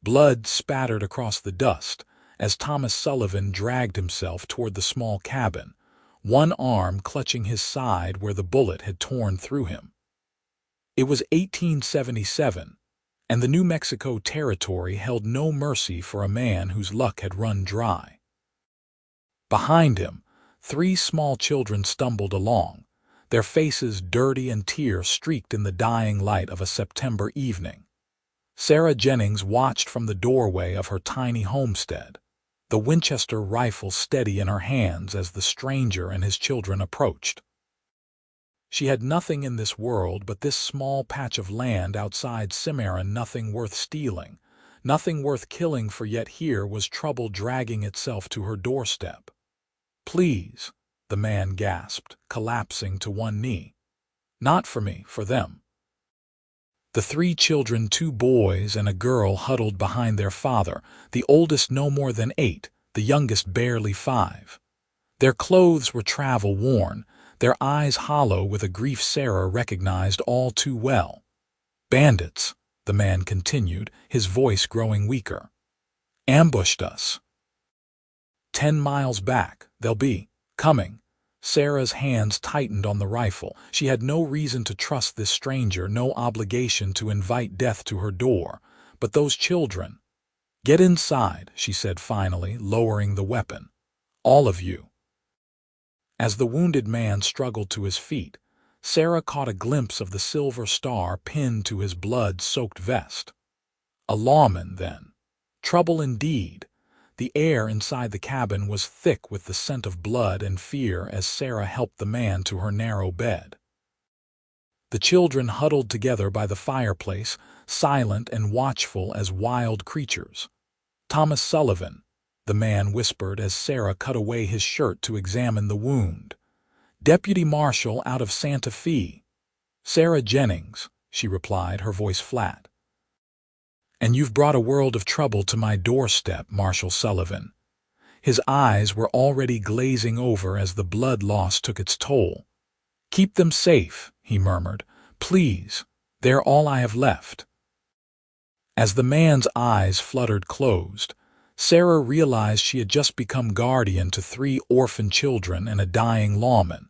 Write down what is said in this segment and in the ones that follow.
Blood spattered across the dust as Thomas Sullivan dragged himself toward the small cabin, one arm clutching his side where the bullet had torn through him. It was 1877, and the New Mexico Territory held no mercy for a man whose luck had run dry. Behind him, 3 small children stumbled along, their faces dirty and tear-streaked in the dying light of a September evening. Sarah Jennings watched from the doorway of her tiny homestead, the Winchester rifle steady in her hands as the stranger and his children approached. She had nothing in this world but this small patch of land outside Cimarron, nothing worth stealing, nothing worth killing, for yet here was trouble dragging itself to her doorstep. "Please," the man gasped, collapsing to one knee. "Not for me, for them." The 3 children, 2 boys and a girl, huddled behind their father, the oldest no more than 8, the youngest barely 5. Their clothes were travel-worn, their eyes hollow with a grief Sarah recognized all too well. "Bandits," the man continued, his voice growing weaker. "Ambushed us. 10 miles back. They'll be coming." Sarah's hands tightened on the rifle. She had no reason to trust this stranger, no obligation to invite death to her door. But those children— "Get inside," she said finally, lowering the weapon. "All of you." As the wounded man struggled to his feet, Sarah caught a glimpse of the silver star pinned to his blood-soaked vest. A lawman, then. Trouble indeed. The air inside the cabin was thick with the scent of blood and fear as Sarah helped the man to her narrow bed. The children huddled together by the fireplace, silent and watchful as wild creatures. "Thomas Sullivan," the man whispered as Sarah cut away his shirt to examine the wound. "Deputy Marshal out of Santa Fe." "Sarah Jennings," she replied, her voice flat. "And you've brought a world of trouble to my doorstep, Marshal Sullivan." His eyes were already glazing over as the blood loss took its toll. "Keep them safe," he murmured. "Please, they're all I have left." As the man's eyes fluttered closed, Sarah realized she had just become guardian to 3 orphaned children and a dying lawman,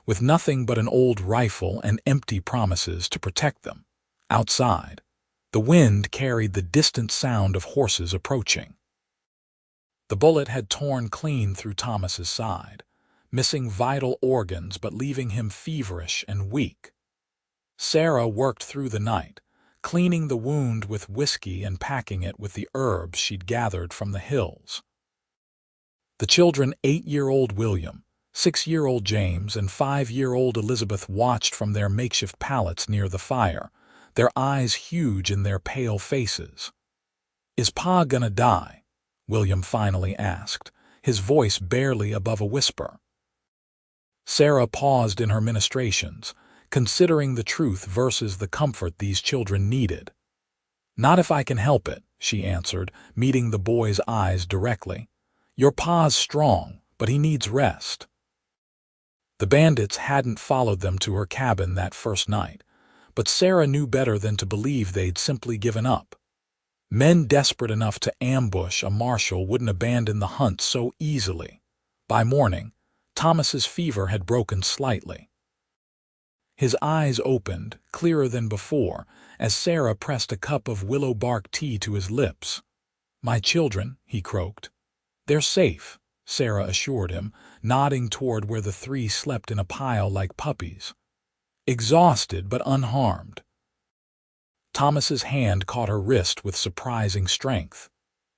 with nothing but an old rifle and empty promises to protect them. Outside, the wind carried the distant sound of horses approaching. The bullet had torn clean through Thomas's side, missing vital organs but leaving him feverish and weak. Sarah worked through the night, cleaning the wound with whiskey and packing it with the herbs she'd gathered from the hills. The children, 8-year-old William, 6-year-old James, and 5-year-old Elizabeth, watched from their makeshift pallets near the fire, their eyes huge in their pale faces. "Is Pa gonna die?" William finally asked, his voice barely above a whisper. Sarah paused in her ministrations, considering the truth versus the comfort these children needed. "Not if I can help it," she answered, meeting the boy's eyes directly. "Your pa's strong, but he needs rest." The bandits hadn't followed them to her cabin that first night, but Sarah knew better than to believe they'd simply given up. Men desperate enough to ambush a marshal wouldn't abandon the hunt so easily. By morning, Thomas's fever had broken slightly. His eyes opened, clearer than before, as Sarah pressed a cup of willow bark tea to his lips. "My children," he croaked. "They're safe," Sarah assured him, nodding toward where the 3 slept in a pile like puppies. Exhausted but unharmed. Thomas's hand caught her wrist with surprising strength.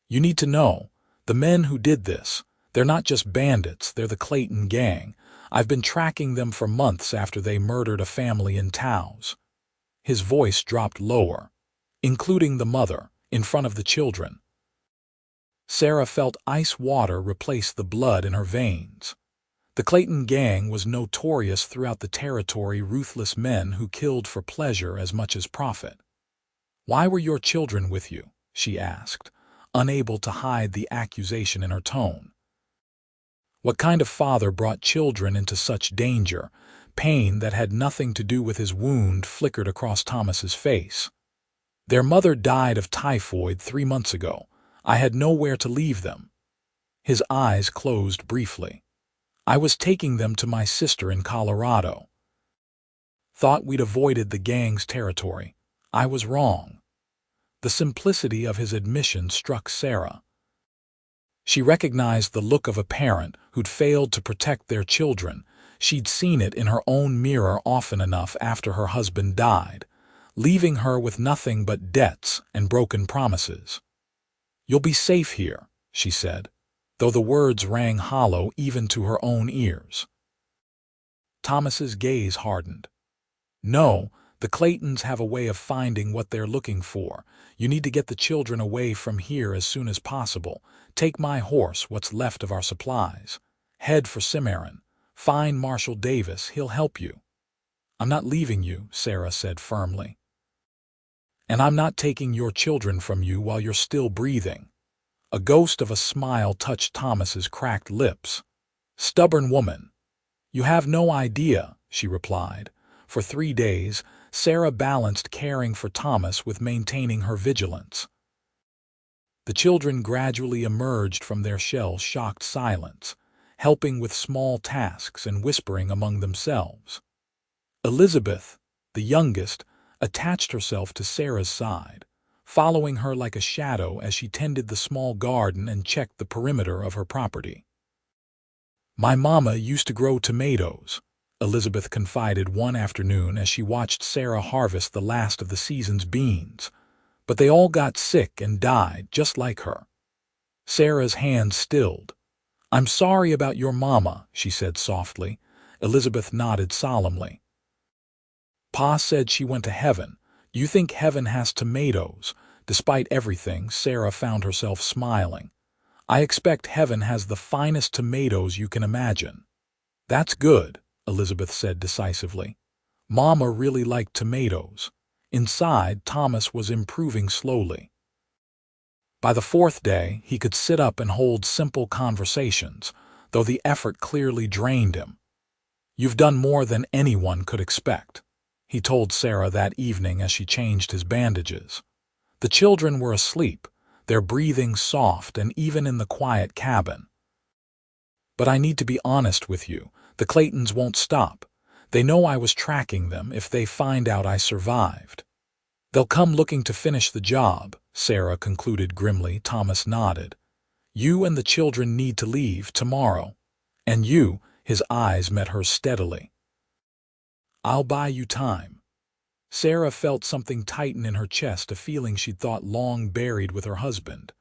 "You need to know, the men who did this, they're not just bandits, they're the Clayton gang. I've been tracking them for months after they murdered a family in Taos." His voice dropped lower, "including the mother, in front of the children." Sarah felt ice water replace the blood in her veins. The Clayton gang was notorious throughout the territory, ruthless men who killed for pleasure as much as profit. "Why were your children with you?" she asked, unable to hide the accusation in her tone. What kind of father brought children into such danger? Pain that had nothing to do with his wound flickered across Thomas's face. Their mother died of typhoid 3 months ago. I had nowhere to leave them. His eyes closed briefly. I was taking them to my sister in Colorado. Thought we'd avoided the gang's territory. I was wrong. The simplicity of his admission struck Sarah. She recognized the look of a parent who'd failed to protect their children. She'd seen it in her own mirror often enough after her husband died, leaving her with nothing but debts and broken promises. "You'll be safe here," she said, though the words rang hollow even to her own ears. Thomas's gaze hardened. "No, the Claytons have a way of finding what they're looking for. You need to get the children away from here as soon as possible. Take my horse, what's left of our supplies. Head for Cimarron. Find Marshal Davis, he'll help you." "I'm not leaving you," Sarah said firmly. "And I'm not taking your children from you while you're still breathing." A ghost of a smile touched Thomas's cracked lips. "Stubborn woman." "You have no idea," she replied. For 3 days, Sarah balanced caring for Thomas with maintaining her vigilance. The children gradually emerged from their shell-shocked silence, helping with small tasks and whispering among themselves. Elizabeth, the youngest, attached herself to Sarah's side, following her like a shadow as she tended the small garden and checked the perimeter of her property. "My mama used to grow tomatoes," Elizabeth confided one afternoon as she watched Sarah harvest the last of the season's beans. "But they all got sick and died just like her." Sarah's hands stilled. "I'm sorry about your mama," she said softly. Elizabeth nodded solemnly. "Pa said she went to heaven. You think heaven has tomatoes?" Despite everything, Sarah found herself smiling. "I expect heaven has the finest tomatoes you can imagine." "That's good," Elizabeth said decisively. Mama really liked tomatoes. Inside, Thomas was improving slowly. By the 4th day, he could sit up and hold simple conversations, though the effort clearly drained him. "You've done more than anyone could expect," he told Sarah that evening as she changed his bandages. The children were asleep, their breathing soft and even in the quiet cabin. "But I need to be honest with you. The Claytons won't stop. They know I was tracking them if they find out I survived." "They'll come looking to finish the job," Sarah concluded grimly. Thomas nodded. "You and the children need to leave tomorrow. And you," his eyes met hers steadily. "I'll buy you time." Sarah felt something tighten in her chest, a feeling she'd thought long buried with her husband.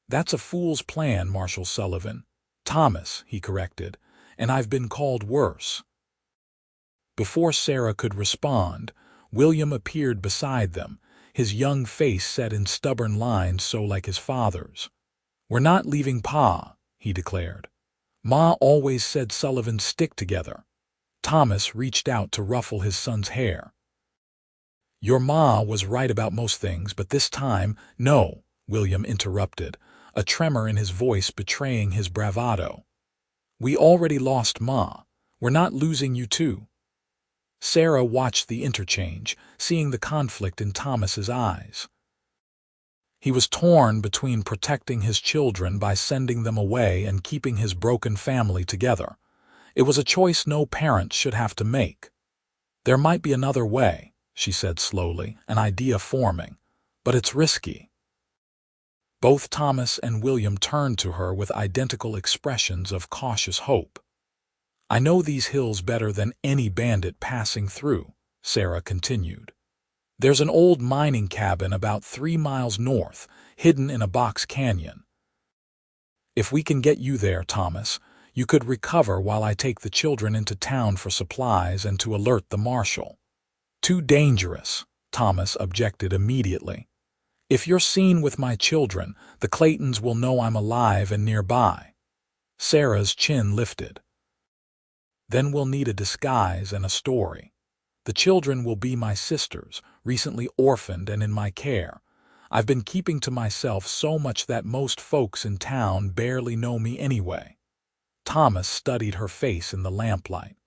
"That's a fool's plan, Marshal Sullivan." "Thomas," he corrected, "and I've been called worse." Before Sarah could respond, William appeared beside them, his young face set in stubborn lines so like his father's. "We're not leaving Pa," he declared. "Ma always said Sullivans stick together." Thomas reached out to ruffle his son's hair. "Your ma was right about most things, but this time—" "No," William interrupted, a tremor in his voice betraying his bravado. "We already lost Ma. We're not losing you too." Sarah watched the interchange, seeing the conflict in Thomas's eyes. He was torn between protecting his children by sending them away and keeping his broken family together. It was a choice no parent should have to make. "There might be another way," she said slowly, an idea forming, "but it's risky." Both Thomas and William turned to her with identical expressions of cautious hope. "I know these hills better than any bandit passing through," Sarah continued. "There's an old mining cabin about 3 miles north, hidden in a box canyon. If we can get you there, Thomas, you could recover while I take the children into town for supplies and to alert the marshal." "Too dangerous," Thomas objected immediately. "If you're seen with my children, the Claytons will know I'm alive and nearby." Sarah's chin lifted. "Then we'll need a disguise and a story. The children will be my sisters, recently orphaned and in my care. I've been keeping to myself so much that most folks in town barely know me anyway." Thomas studied her face in the lamplight.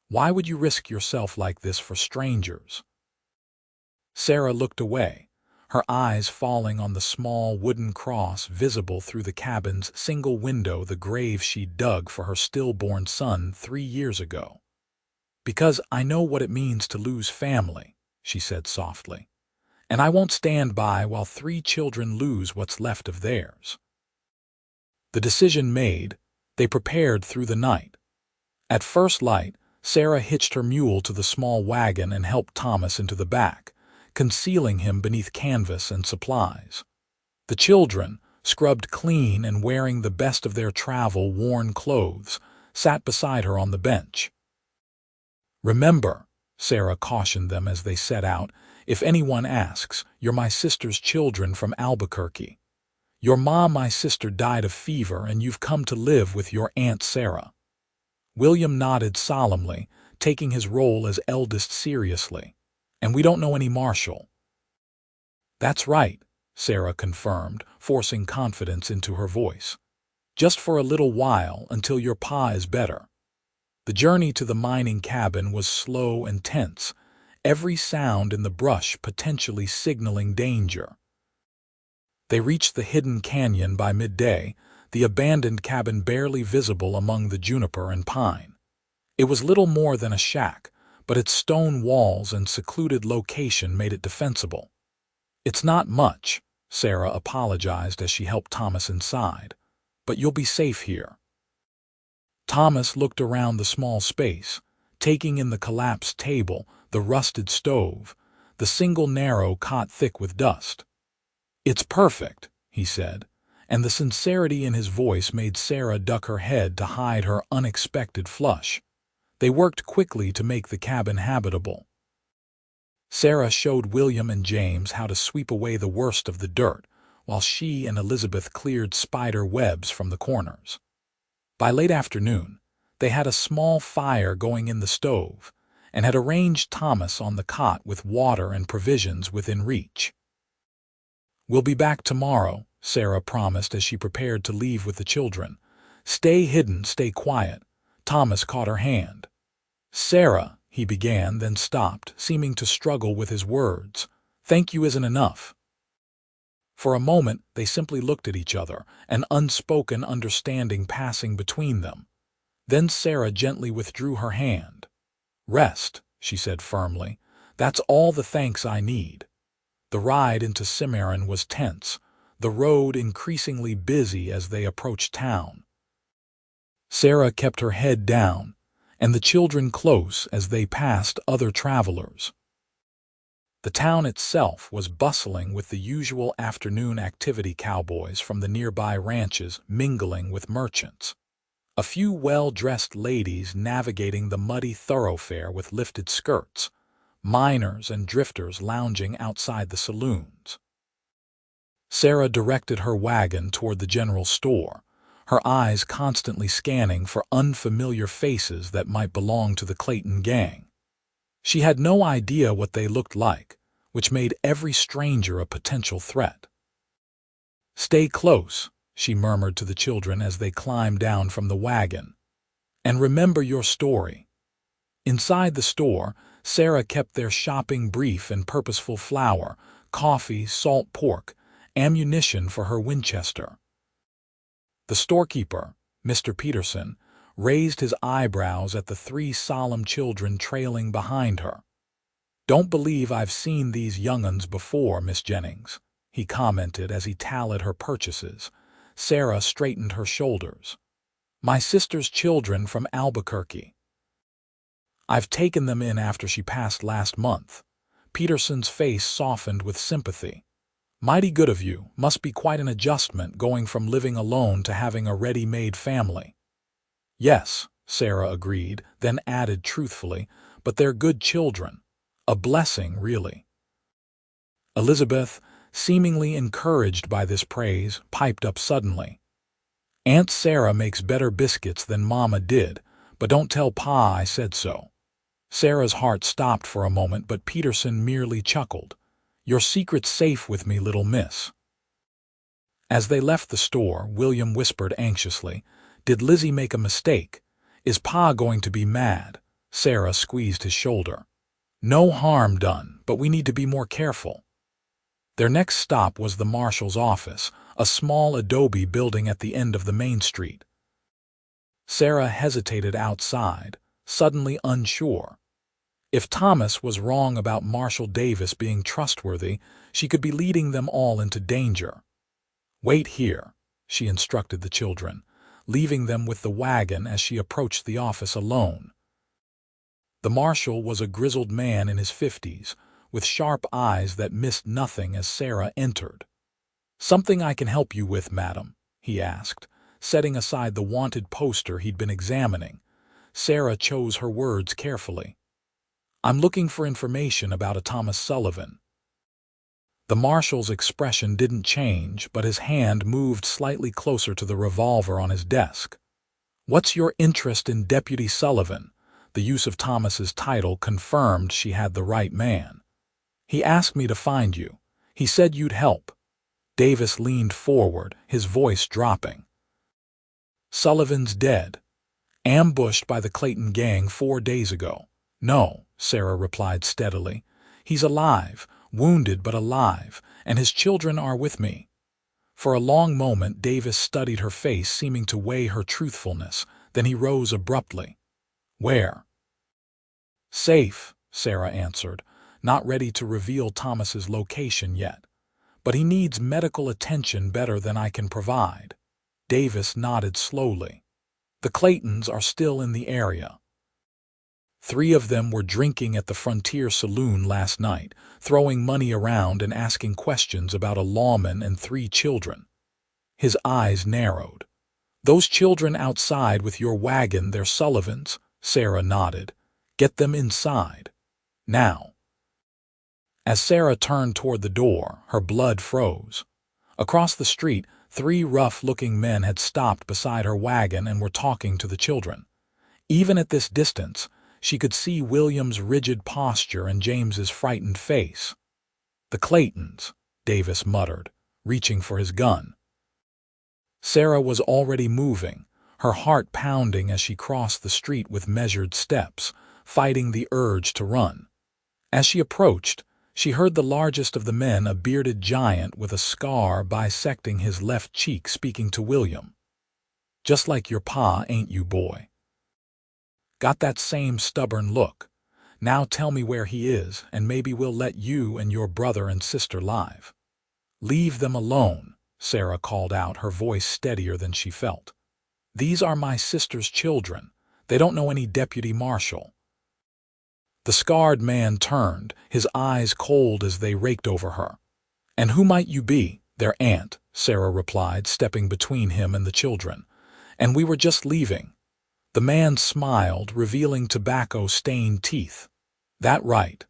"Why would you risk yourself like this for strangers?" Sarah looked away, her eyes falling on the small wooden cross visible through the cabin's single window, the grave she dug for her stillborn son 3 years ago. "Because I know what it means to lose family," she said softly, "and I won't stand by while 3 children lose what's left of theirs." The decision made, they prepared through the night. At first light, Sarah hitched her mule to the small wagon and helped Thomas into the back, concealing him beneath canvas and supplies. The children, scrubbed clean and wearing the best of their travel-worn clothes, sat beside her on the bench. "Remember," Sarah cautioned them as they set out, "if anyone asks, you're my sister's children from Albuquerque. Your mom, my sister, died of fever, and you've come to live with your Aunt Sarah." William nodded solemnly, taking his role as eldest seriously. "And we don't know any Marshal." "That's right," Sarah confirmed, forcing confidence into her voice. "Just for a little while, until your pa is better." The journey to the mining cabin was slow and tense, every sound in the brush potentially signaling danger. They reached the hidden canyon by midday, the abandoned cabin barely visible among the juniper and pine. It was little more than a shack, but its stone walls and secluded location made it defensible. "It's not much," Sarah apologized as she helped Thomas inside, "but you'll be safe here." Thomas looked around the small space, taking in the collapsed table, the rusted stove, the single narrow cot thick with dust. "It's perfect," he said, and the sincerity in his voice made Sarah duck her head to hide her unexpected flush. They worked quickly to make the cabin habitable. Sarah showed William and James how to sweep away the worst of the dirt, while she and Elizabeth cleared spider webs from the corners. By late afternoon, they had a small fire going in the stove, and had arranged Thomas on the cot with water and provisions within reach. "We'll be back tomorrow," Sarah promised as she prepared to leave with the children. "Stay hidden, stay quiet." Thomas caught her hand. "Sarah," he began, then stopped, seeming to struggle with his words. "Thank you isn't enough." For a moment, they simply looked at each other, an unspoken understanding passing between them. Then Sarah gently withdrew her hand. "Rest," she said firmly. "That's all the thanks I need." The ride into Cimarron was tense, the road increasingly busy as they approached town. Sarah kept her head down, and the children close as they passed other travelers. The town itself was bustling with the usual afternoon activity, cowboys from the nearby ranches mingling with merchants. A few well-dressed ladies navigating the muddy thoroughfare with lifted skirts, miners and drifters lounging outside the saloons. Sarah directed her wagon toward the general store, her eyes constantly scanning for unfamiliar faces that might belong to the Clayton gang. She had no idea what they looked like, which made every stranger a potential threat. "Stay close," she murmured to the children as they climbed down from the wagon. "And remember your story." Inside the store, Sarah kept their shopping brief and purposeful: flour, coffee, salt pork, ammunition for her Winchester. The storekeeper, Mr. Peterson, raised his eyebrows at the 3 solemn children trailing behind her. "Don't believe I've seen these young'uns before, Miss Jennings," he commented as he tallied her purchases. Sarah straightened her shoulders. "My sister's children from Albuquerque. I've taken them in after she passed last month." Peterson's face softened with sympathy. "Mighty good of you. Must be quite an adjustment going from living alone to having a ready-made family." "Yes," Sarah agreed, then added truthfully, "but they're good children. A blessing, really." Elizabeth, seemingly encouraged by this praise, piped up suddenly. "Aunt Sarah makes better biscuits than Mama did, but don't tell Pa I said so." Sarah's heart stopped for a moment, but Peterson merely chuckled. "Your secret's safe with me, little miss." As they left the store, William whispered anxiously, "Did Lizzie make a mistake? Is Pa going to be mad?" Sarah squeezed his shoulder. "No harm done, but we need to be more careful." Their next stop was the marshal's office, a small adobe building at the end of the main street. Sarah hesitated outside, suddenly unsure. If Thomas was wrong about Marshal Davis being trustworthy, she could be leading them all into danger. "Wait here," she instructed the children, leaving them with the wagon as she approached the office alone. The marshal was a grizzled man in his 50s, with sharp eyes that missed nothing as Sarah entered. "Something I can help you with, madam?" he asked, setting aside the wanted poster he'd been examining. Sarah chose her words carefully. "I'm looking for information about a Thomas Sullivan." The marshal's expression didn't change, but his hand moved slightly closer to the revolver on his desk. "What's your interest in Deputy Sullivan?" The use of Thomas's title confirmed she had the right man. "He asked me to find you. He said you'd help." Davis leaned forward, his voice dropping. "Sullivan's dead. Ambushed by the Clayton gang 4 days ago." "No," Sarah replied steadily. "He's alive, wounded but alive, and his children are with me." For a long moment Davis studied her face, seeming to weigh her truthfulness. Then he rose abruptly. "Where?" "Safe," Sarah answered, not ready to reveal Thomas's location yet. "But he needs medical attention better than I can provide." Davis nodded slowly. "The Claytons are still in the area. 3 of them were drinking at the Frontier Saloon last night, throwing money around and asking questions about a lawman and 3 children." His eyes narrowed. "Those children outside with your wagon, they're Sullivan's?" Sarah nodded. "Get them inside. Now." As Sarah turned toward the door, her blood froze. Across the street, 3 rough-looking men had stopped beside her wagon and were talking to the children. Even at this distance, she could see William's rigid posture and James's frightened face. "The Claytons," Davis muttered, reaching for his gun. Sarah was already moving, her heart pounding as she crossed the street with measured steps, fighting the urge to run. As she approached, she heard the largest of the men, a bearded giant with a scar bisecting his left cheek, speaking to William. "Just like your pa, ain't you, boy? Got that same stubborn look. Now tell me where he is, and maybe we'll let you and your brother and sister live." "Leave them alone," Sarah called out, her voice steadier than she felt. "These are my sister's children. They don't know any Deputy Marshal." The scarred man turned, his eyes cold as they raked over her. "And who might you be?" "Their aunt," Sarah replied, stepping between him and the children. "And we were just leaving." The man smiled, revealing tobacco-stained teeth. "That right.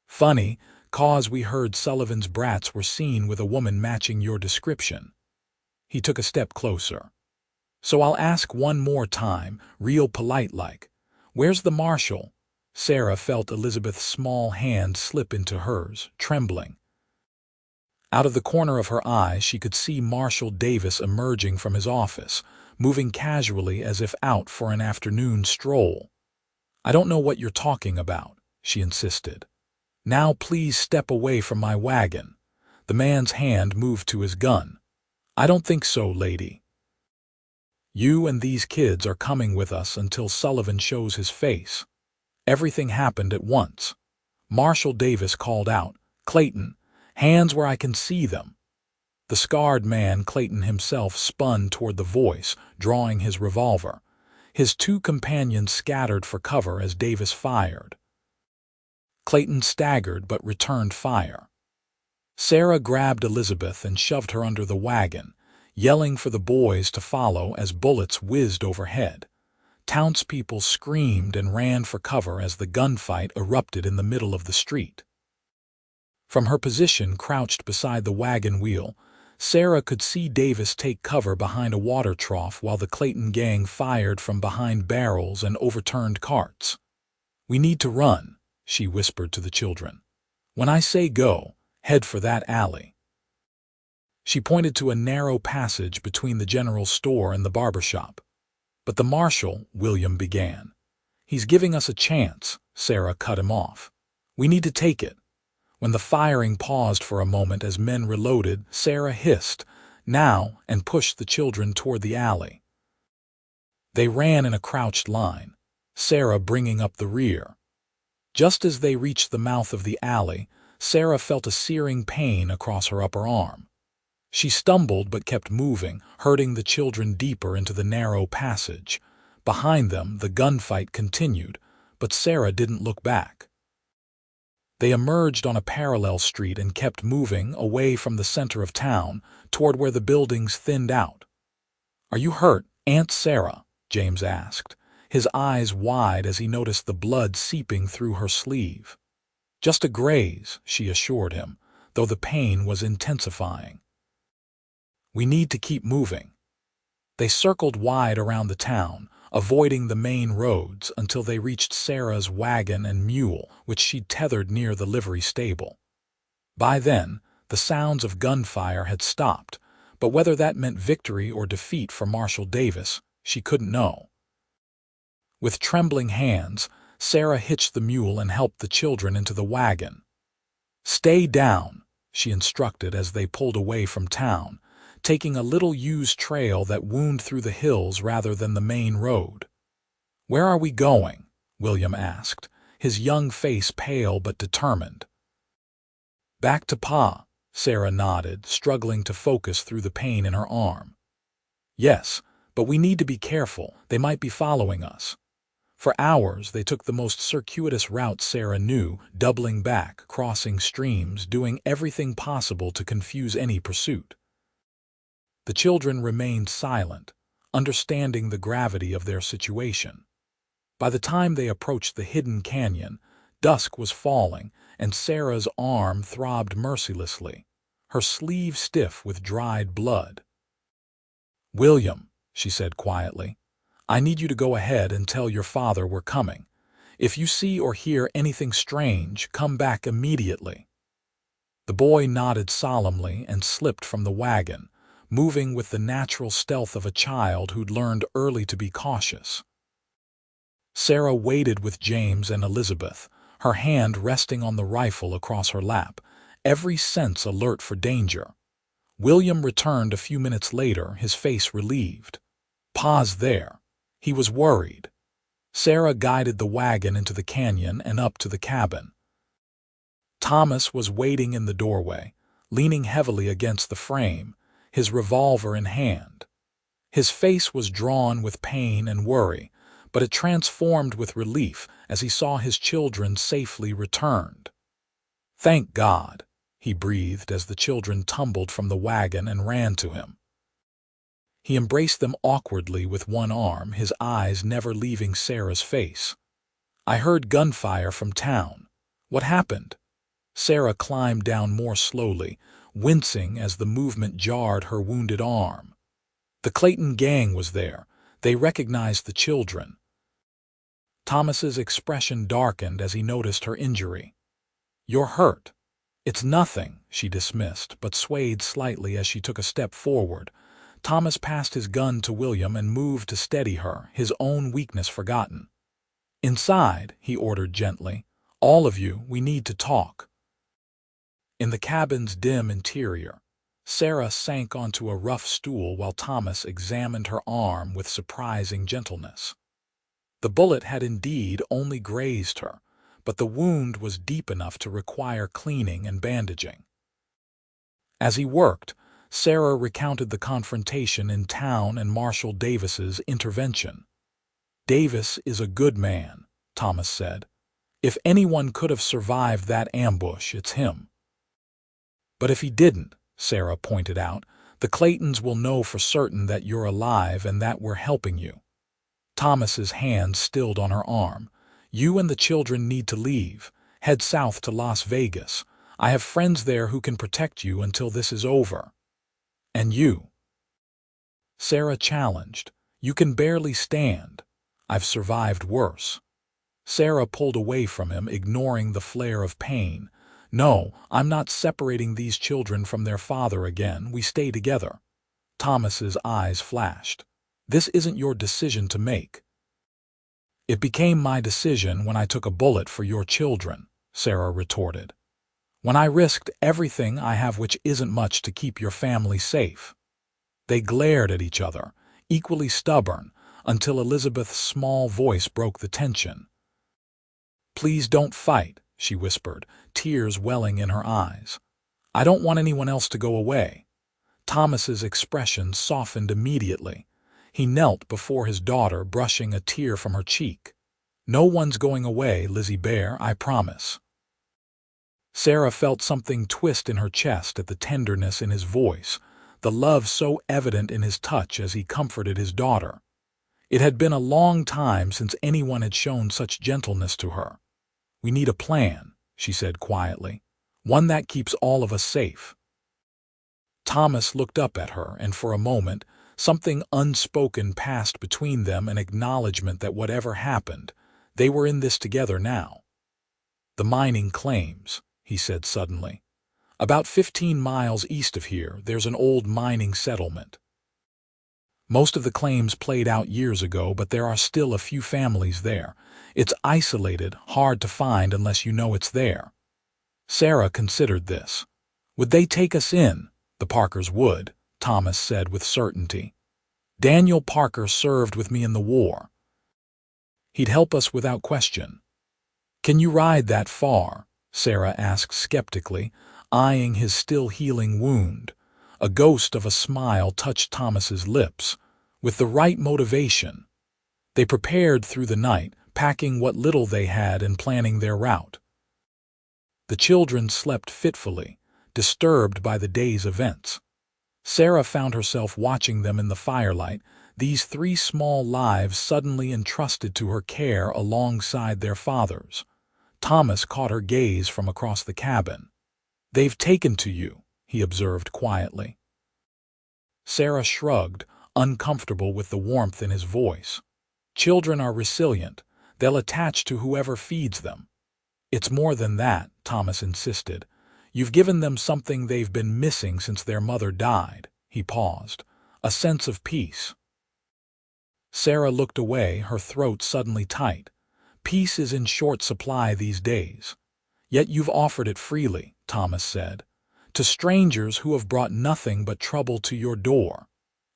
Funny, 'cause we heard Sullivan's brats were seen with a woman matching your description." He took a step closer. "So I'll ask one more time, real polite-like. Where's the marshal?" Sarah felt Elizabeth's small hand slip into hers, trembling. Out of the corner of her eye, she could see Marshal Davis emerging from his office, moving casually as if out for an afternoon stroll. "I don't know what you're talking about," she insisted. "Now please step away from my wagon." The man's hand moved to his gun. "I don't think so, lady. You and these kids are coming with us until Sullivan shows his face." Everything happened at once. Marshal Davis called out, "Clayton, hands where I can see them." The scarred man, Clayton himself, spun toward the voice, drawing his revolver. His 2 companions scattered for cover as Davis fired. Clayton staggered but returned fire. Sarah grabbed Elizabeth and shoved her under the wagon, yelling for the boys to follow as bullets whizzed overhead. Townspeople screamed and ran for cover as the gunfight erupted in the middle of the street. From her position crouched beside the wagon wheel, Sarah could see Davis take cover behind a water trough while the Clayton gang fired from behind barrels and overturned carts. "We need to run," she whispered to the children. "When I say go, head for that alley." She pointed to a narrow passage between the general store and the barber shop. "But the marshal," William began. "He's giving us a chance," Sarah cut him off. "We need to take it. When the firing paused for a moment as men reloaded, Sarah hissed, "Now," and pushed the children toward the alley. They ran in a crouched line, Sarah bringing up the rear. Just as they reached the mouth of the alley, Sarah felt a searing pain across her upper arm. She stumbled but kept moving, herding the children deeper into the narrow passage. Behind them, the gunfight continued, but Sarah didn't look back. They emerged on a parallel street and kept moving away from the center of town toward where the buildings thinned out. "Are you hurt, Aunt Sarah?" James asked, his eyes wide as he noticed the blood seeping through her sleeve. "Just a graze," she assured him, though the pain was intensifying. "We need to keep moving." They circled wide around the town, avoiding the main roads until they reached Sarah's wagon and mule, which she'd tethered near the livery stable. By then, the sounds of gunfire had stopped, but whether that meant victory or defeat for Marshal Davis, she couldn't know. With trembling hands, Sarah hitched the mule and helped the children into the wagon. "Stay down," she instructed as they pulled away from town, taking a little used trail that wound through the hills rather than the main road. "Where are we going?" William asked, his young face pale but determined. "Back to Pa," Sarah nodded, struggling to focus through the pain in her arm. "Yes, but we need to be careful. They might be following us." For hours, they took the most circuitous route Sarah knew, doubling back, crossing streams, doing everything possible to confuse any pursuit. The children remained silent, understanding the gravity of their situation. By the time they approached the hidden canyon, dusk was falling, and Sarah's arm throbbed mercilessly, her sleeve stiff with dried blood. "William," she said quietly, "I need you to go ahead and tell your father we're coming. If you see or hear anything strange, come back immediately." The boy nodded solemnly and slipped from the wagon, moving with the natural stealth of a child who'd learned early to be cautious. Sarah waited with James and Elizabeth, her hand resting on the rifle across her lap, every sense alert for danger. William returned a few minutes later, his face relieved. "Pa's there." He was worried. Sarah guided the wagon into the canyon and up to the cabin. Thomas was waiting in the doorway, leaning heavily against the frame, his revolver in hand. His face was drawn with pain and worry, but it transformed with relief as he saw his children safely returned. "Thank God," he breathed as the children tumbled from the wagon and ran to him. He embraced them awkwardly with one arm, his eyes never leaving Sarah's face. "I heard gunfire from town. What happened?" Sarah climbed down more slowly, wincing as the movement jarred her wounded arm. "The Clayton gang was there. They recognized the children." Thomas's expression darkened as he noticed her injury. "You're hurt." "It's nothing," she dismissed, but swayed slightly as she took a step forward. Thomas passed his gun to William and moved to steady her, his own weakness forgotten. "Inside," he ordered gently. "All of you, we need to talk." In the cabin's dim interior, Sarah sank onto a rough stool while Thomas examined her arm with surprising gentleness. The bullet had indeed only grazed her, but the wound was deep enough to require cleaning and bandaging. As he worked, Sarah recounted the confrontation in town and Marshal Davis's intervention. "Davis is a good man," Thomas said. "If anyone could have survived that ambush, it's him." "But if he didn't," Sarah pointed out, "the Claytons will know for certain that you're alive and that we're helping you." Thomas's hand stilled on her arm. "You and the children need to leave. Head south to Las Vegas. I have friends there who can protect you until this is over." "And you?" Sarah challenged. "You can barely stand. I've survived worse." Sarah pulled away from him, ignoring the flare of pain. "No, I'm not separating these children from their father again. We stay together." Thomas's eyes flashed. "This isn't your decision to make." "It became my decision when I took a bullet for your children," Sarah retorted. when I risked everything I have, which isn't much, to keep your family safe." They glared at each other, equally stubborn, until Elizabeth's small voice broke the tension. "Please don't fight," she whispered, tears welling in her eyes. "I don't want anyone else to go away." Thomas's expression softened immediately. He knelt before his daughter, brushing a tear from her cheek. "No one's going away, Lizzie Bear, I promise." Sarah felt something twist in her chest at the tenderness in his voice, the love so evident in his touch as he comforted his daughter. It had been a long time since anyone had shown such gentleness to her. "We need a plan," she said quietly, "one that keeps all of us safe." Thomas looked up at her, and for a moment, something unspoken passed between them, an acknowledgement that whatever happened, they were in this together now. "The mining claims," he said suddenly. "About 15 miles east of here, there's an old mining settlement. Most of the claims played out years ago, but there are still a few families there. It's isolated, hard to find unless you know it's there." Sarah considered this. "Would they take us in?" "The Parkers would," Thomas said with certainty. "Daniel Parker served with me in the war. He'd help us without question." "Can you ride that far?" Sarah asked skeptically, eyeing his still healing wound. A ghost of a smile touched Thomas's lips. "With the right motivation." They prepared through the night, packing what little they had and planning their route. The children slept fitfully, disturbed by the day's events. Sarah found herself watching them in the firelight, these 3 small lives suddenly entrusted to her care alongside their father's. Thomas caught her gaze from across the cabin. "They've taken to you," he observed quietly. Sarah shrugged, uncomfortable with the warmth in his voice. "Children are resilient. They'll attach to whoever feeds them." "It's more than that," Thomas insisted. "You've given them something they've been missing since their mother died." He paused. "A sense of peace." Sarah looked away, her throat suddenly tight. "Peace is in short supply these days." "Yet you've offered it freely," Thomas said. "To strangers who have brought nothing but trouble to your door."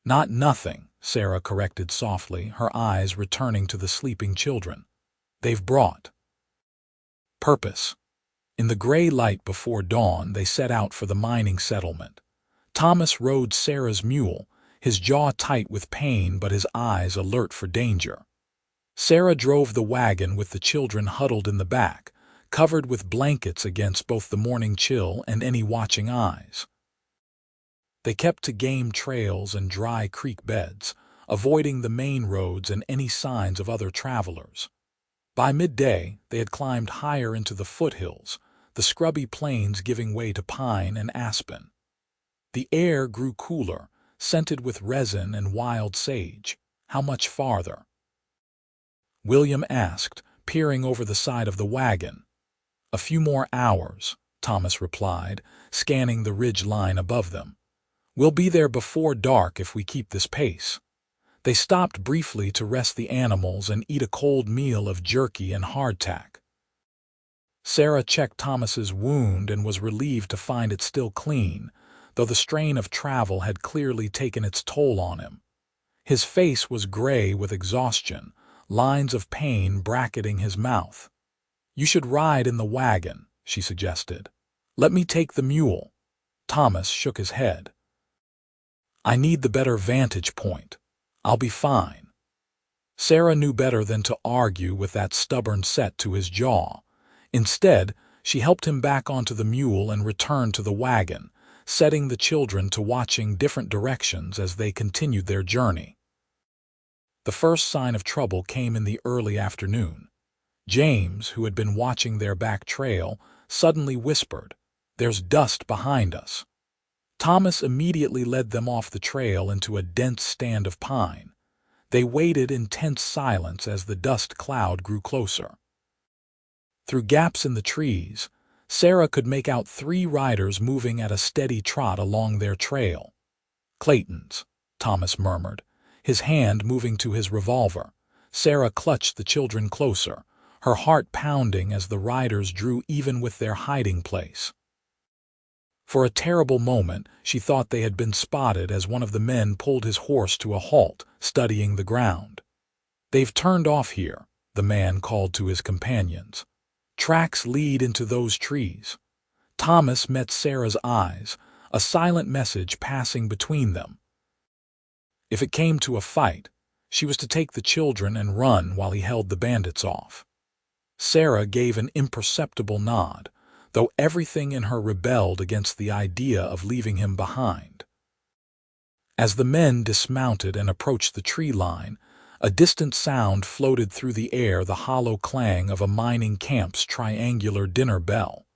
"Not nothing," Sarah corrected softly, her eyes returning to the sleeping children. "They've brought purpose." In the gray light before dawn, they set out for the mining settlement. Thomas rode Sarah's mule, his jaw tight with pain but his eyes alert for danger. Sarah drove the wagon with the children huddled in the back, covered with blankets against both the morning chill and any watching eyes. They kept to game trails and dry creek beds, avoiding the main roads and any signs of other travelers. By midday, they had climbed higher into the foothills, the scrubby plains giving way to pine and aspen. The air grew cooler, scented with resin and wild sage. "How much farther?" William asked, peering over the side of the wagon. "A few more hours," Thomas replied, scanning the ridge line above them. "We'll be there before dark if we keep this pace." They stopped briefly to rest the animals and eat a cold meal of jerky and hardtack. Sarah checked Thomas's wound and was relieved to find it still clean, though the strain of travel had clearly taken its toll on him. His face was gray with exhaustion, lines of pain bracketing his mouth. "You should ride in the wagon," she suggested. "Let me take the mule." Thomas shook his head. "I need the better vantage point. I'll be fine." Sarah knew better than to argue with that stubborn set to his jaw. Instead, she helped him back onto the mule and returned to the wagon, setting the children to watching different directions as they continued their journey. The first sign of trouble came in the early afternoon. James, who had been watching their back trail, suddenly whispered, "There's dust behind us." Thomas immediately led them off the trail into a dense stand of pine. They waited in tense silence as the dust cloud grew closer. Through gaps in the trees, Sarah could make out 3 riders moving at a steady trot along their trail. "Clayton's," Thomas murmured, his hand moving to his revolver. Sarah clutched the children closer, her heart pounding as the riders drew even with their hiding place. For a terrible moment, she thought they had been spotted as one of the men pulled his horse to a halt, studying the ground. "They've turned off here," the man called to his companions. "Tracks lead into those trees." Thomas met Sarah's eyes, a silent message passing between them. If it came to a fight, she was to take the children and run while he held the bandits off. Sarah gave an imperceptible nod, though everything in her rebelled against the idea of leaving him behind. As the men dismounted and approached the tree line, a distant sound floated through the air, the hollow clang of a mining camp's triangular dinner bell.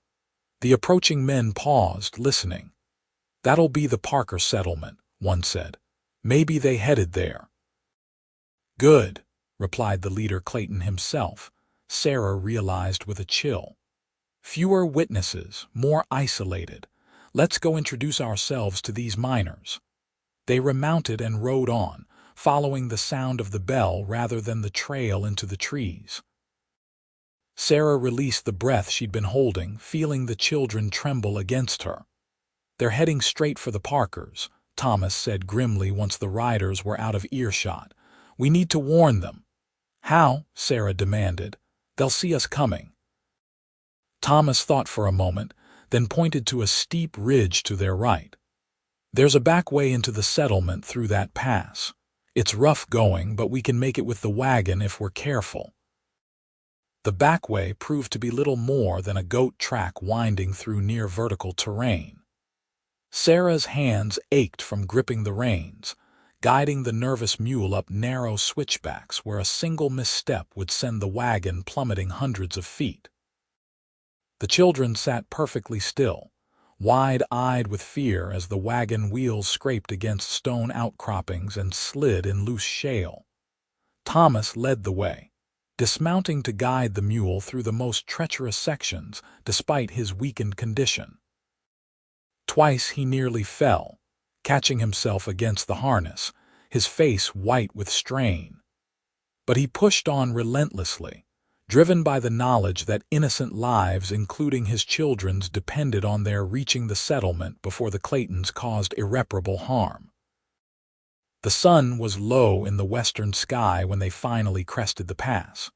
The approaching men paused, listening. "That'll be the Parker settlement," one said. "Maybe they headed there." "Good," replied the leader, Clayton himself, Sarah realized with a chill. "Fewer witnesses, more isolated. Let's go introduce ourselves to these miners." They remounted and rode on, following the sound of the bell rather than the trail into the trees. Sarah released the breath she'd been holding, feeling the children tremble against her. "They're heading straight for the Parkers," Thomas said grimly once the riders were out of earshot. "We need to warn them." "How?" Sarah demanded. "They'll see us coming." Thomas thought for a moment, then pointed to a steep ridge to their right. "There's a back way into the settlement through that pass. It's rough going, but we can make it with the wagon if we're careful." The back way proved to be little more than a goat track winding through near vertical terrain. Sarah's hands ached from gripping the reins, guiding the nervous mule up narrow switchbacks where a single misstep would send the wagon plummeting hundreds of feet. The children sat perfectly still, wide-eyed with fear as the wagon wheels scraped against stone outcroppings and slid in loose shale. Thomas led the way, dismounting to guide the mule through the most treacherous sections despite his weakened condition. Twice he nearly fell, catching himself against the harness, his face white with strain. But he pushed on relentlessly, driven by the knowledge that innocent lives, including his children's, depended on their reaching the settlement before the Claytons caused irreparable harm. The sun was low in the western sky when they finally crested the pass.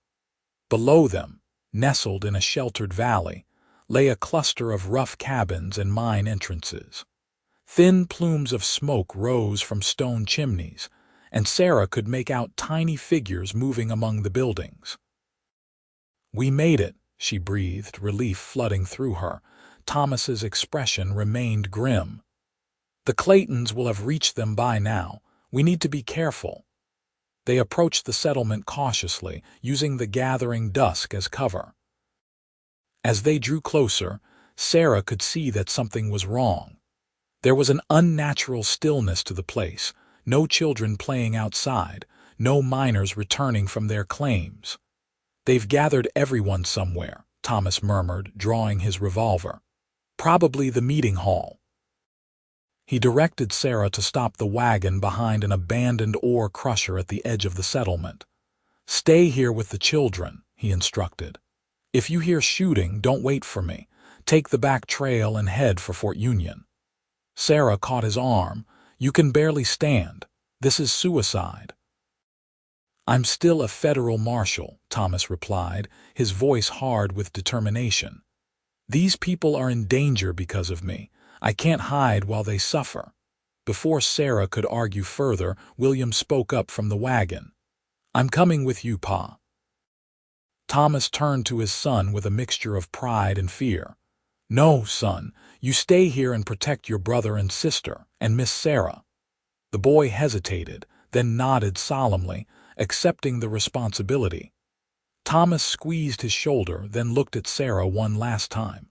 Below them, nestled in a sheltered valley, lay a cluster of rough cabins and mine entrances. Thin plumes of smoke rose from stone chimneys, and Sarah could make out tiny figures moving among the buildings. "We made it," she breathed, relief flooding through her. Thomas's expression remained grim. "The Claytons will have reached them by now. We need to be careful." They approached the settlement cautiously, using the gathering dusk as cover. As they drew closer, Sarah could see that something was wrong. There was an unnatural stillness to the place, no children playing outside, no miners returning from their claims. "They've gathered everyone somewhere," Thomas murmured, drawing his revolver. "Probably the meeting hall." He directed Sarah to stop the wagon behind an abandoned ore crusher at the edge of the settlement. "Stay here with the children," he instructed. "If you hear shooting, don't wait for me. Take the back trail and head for Fort Union." Sarah caught his arm. "You can barely stand. This is suicide." "I'm still a federal marshal," Thomas replied, his voice hard with determination. "These people are in danger because of me. I can't hide while they suffer." Before Sarah could argue further, William spoke up from the wagon. "I'm coming with you, Pa." Thomas turned to his son with a mixture of pride and fear. "No, son, you stay here and protect your brother and sister, and Miss Sarah." The boy hesitated, then nodded solemnly, accepting the responsibility. Thomas squeezed his shoulder, then looked at Sarah one last time.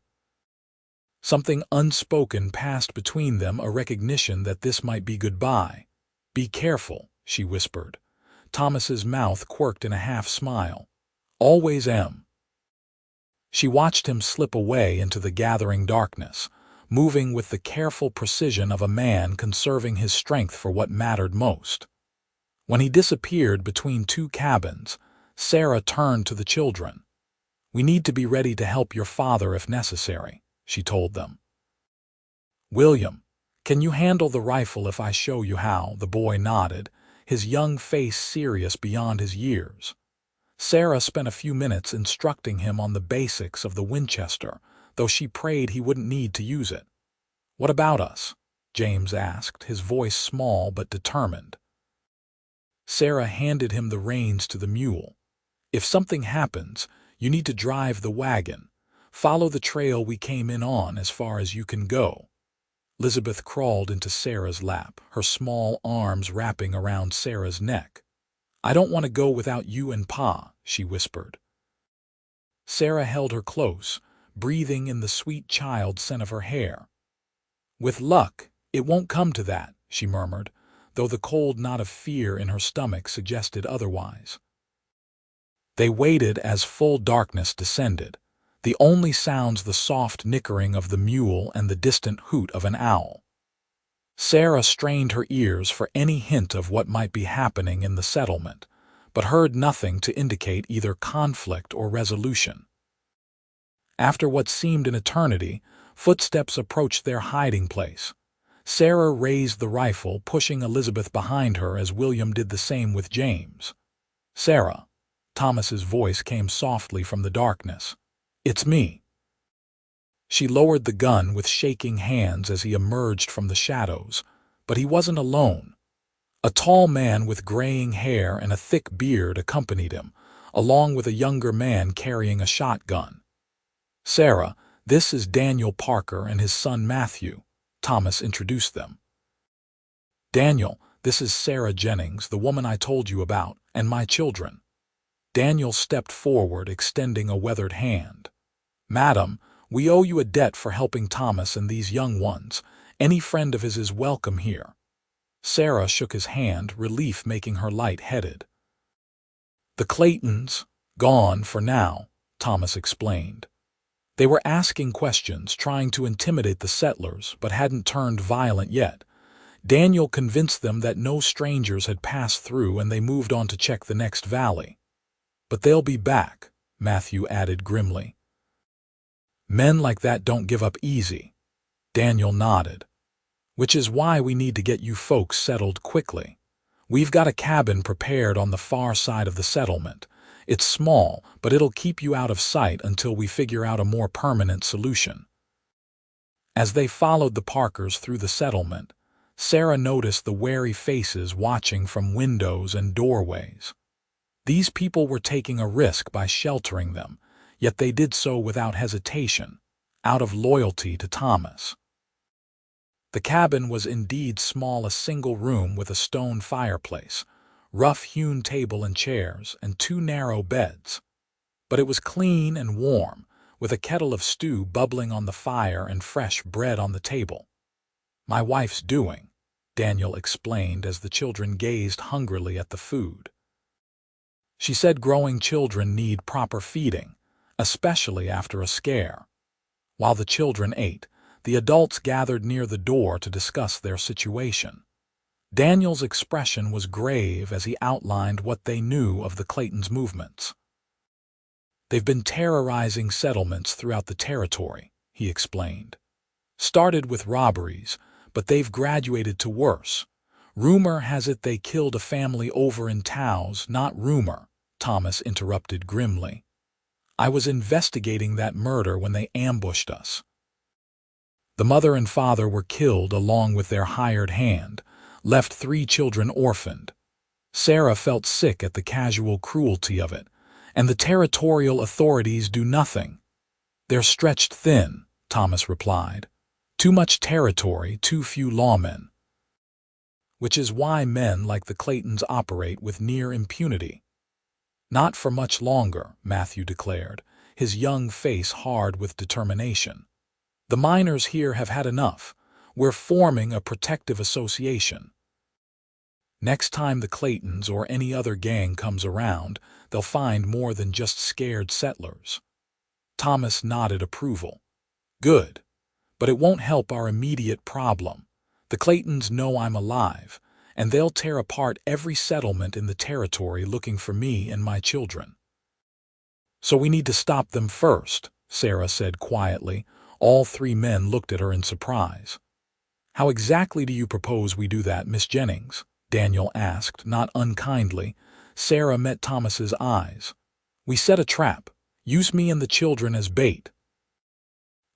Something unspoken passed between them, a recognition that this might be goodbye. "Be careful," she whispered. Thomas's mouth quirked in a half-smile. "Always am." She watched him slip away into the gathering darkness, moving with the careful precision of a man conserving his strength for what mattered most. When he disappeared between two cabins, Sarah turned to the children. "We need to be ready to help your father if necessary," she told them. "William, can you handle the rifle if I show you how?" The boy nodded, his young face serious beyond his years. Sarah spent a few minutes instructing him on the basics of the Winchester, though she prayed he wouldn't need to use it. "What about us?" James asked, his voice small but determined. Sarah handed him the reins to the mule. "If something happens, you need to drive the wagon. Follow the trail we came in on as far as you can go." Elizabeth crawled into Sarah's lap, her small arms wrapping around Sarah's neck. "I don't want to go without you and Pa," she whispered. Sarah held her close, breathing in the sweet child scent of her hair. "With luck, it won't come to that," she murmured, though the cold knot of fear in her stomach suggested otherwise. They waited as full darkness descended, the only sounds the soft nickering of the mule and the distant hoot of an owl. Sarah strained her ears for any hint of what might be happening in the settlement, but heard nothing to indicate either conflict or resolution. After what seemed an eternity, footsteps approached their hiding place. Sarah raised the rifle, pushing Elizabeth behind her as William did the same with James. "Sarah," Thomas's voice came softly from the darkness. "It's me." She lowered the gun with shaking hands as he emerged from the shadows, but he wasn't alone. A tall man with graying hair and a thick beard accompanied him, along with a younger man carrying a shotgun. "Sarah, this is Daniel Parker and his son Matthew," Thomas introduced them. "Daniel, this is Sarah Jennings, the woman I told you about, and my children." Daniel stepped forward, extending a weathered hand. "Madam, we owe you a debt for helping Thomas and these young ones. Any friend of his is welcome here." Sarah shook his hand, relief making her light-headed. "The Claytons, gone for now," Thomas explained. "They were asking questions, trying to intimidate the settlers, but hadn't turned violent yet. Daniel convinced them that no strangers had passed through and they moved on to check the next valley. But they'll be back," Matthew added grimly. "Men like that don't give up easy." Daniel nodded. "Which is why we need to get you folks settled quickly. We've got a cabin prepared on the far side of the settlement. It's small, but it'll keep you out of sight until we figure out a more permanent solution." As they followed the Parkers through the settlement, Sarah noticed the wary faces watching from windows and doorways. These people were taking a risk by sheltering them, yet they did so without hesitation, out of loyalty to Thomas. The cabin was indeed small, a single room with a stone fireplace, rough-hewn table and chairs, and 2 narrow beds. But it was clean and warm, with a kettle of stew bubbling on the fire and fresh bread on the table. "My wife's doing," Daniel explained as the children gazed hungrily at the food. "She said growing children need proper feeding, especially after a scare." While the children ate, the adults gathered near the door to discuss their situation. Daniel's expression was grave as he outlined what they knew of the Claytons' movements. "They've been terrorizing settlements throughout the territory," he explained. "Started with robberies, but they've graduated to worse. Rumor has it they killed a family over in Taos." "Not rumor," Thomas interrupted grimly. "I was investigating that murder when they ambushed us. The mother and father were killed along with their hired hand, left 3 children orphaned." Sarah felt sick at the casual cruelty of it, and the territorial authorities do nothing. "They're stretched thin," Thomas replied. "Too much territory, too few lawmen." "Which is why men like the Claytons operate with near impunity." "Not for much longer," Matthew declared, his young face hard with determination. "The miners here have had enough. We're forming a protective association. Next time the Claytons or any other gang comes around, they'll find more than just scared settlers." Thomas nodded approval. "Good. But it won't help our immediate problem. The Claytons know I'm alive, and they'll tear apart every settlement in the territory looking for me and my children." "So we need to stop them first," Sarah said quietly. All 3 men looked at her in surprise. "How exactly do you propose we do that, Miss Jennings?" Daniel asked, not unkindly. Sarah met Thomas's eyes. "We set a trap. Use me and the children as bait."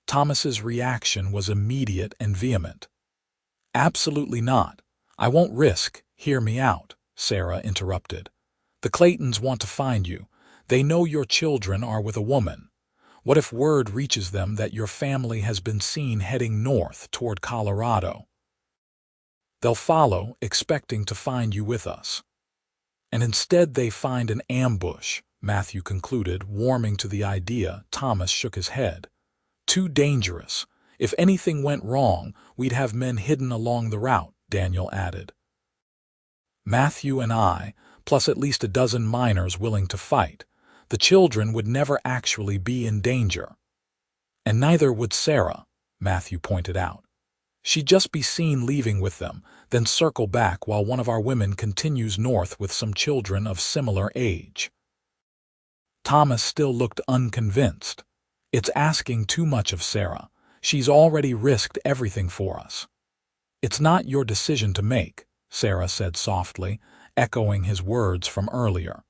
Thomas's reaction was immediate and vehement. "Absolutely not. I won't risk—" "Hear me out," Sarah interrupted. "The Claytons want to find you. They know your children are with a woman. What if word reaches them that your family has been seen heading north toward Colorado? They'll follow, expecting to find you with us. And instead they find an ambush," Matthew concluded, warming to the idea. Thomas shook his head. "Too dangerous. If anything went wrong, we'd have men hidden along the route," Daniel added. "Matthew and I, plus at least a dozen miners willing to fight. The children would never actually be in danger." "And neither would Sarah," Matthew pointed out. "She'd just be seen leaving with them, then circle back while one of our women continues north with some children of similar age." Thomas still looked unconvinced. "It's asking too much of Sarah. She's already risked everything for us." "It's not your decision to make," Sarah said softly, echoing his words from earlier.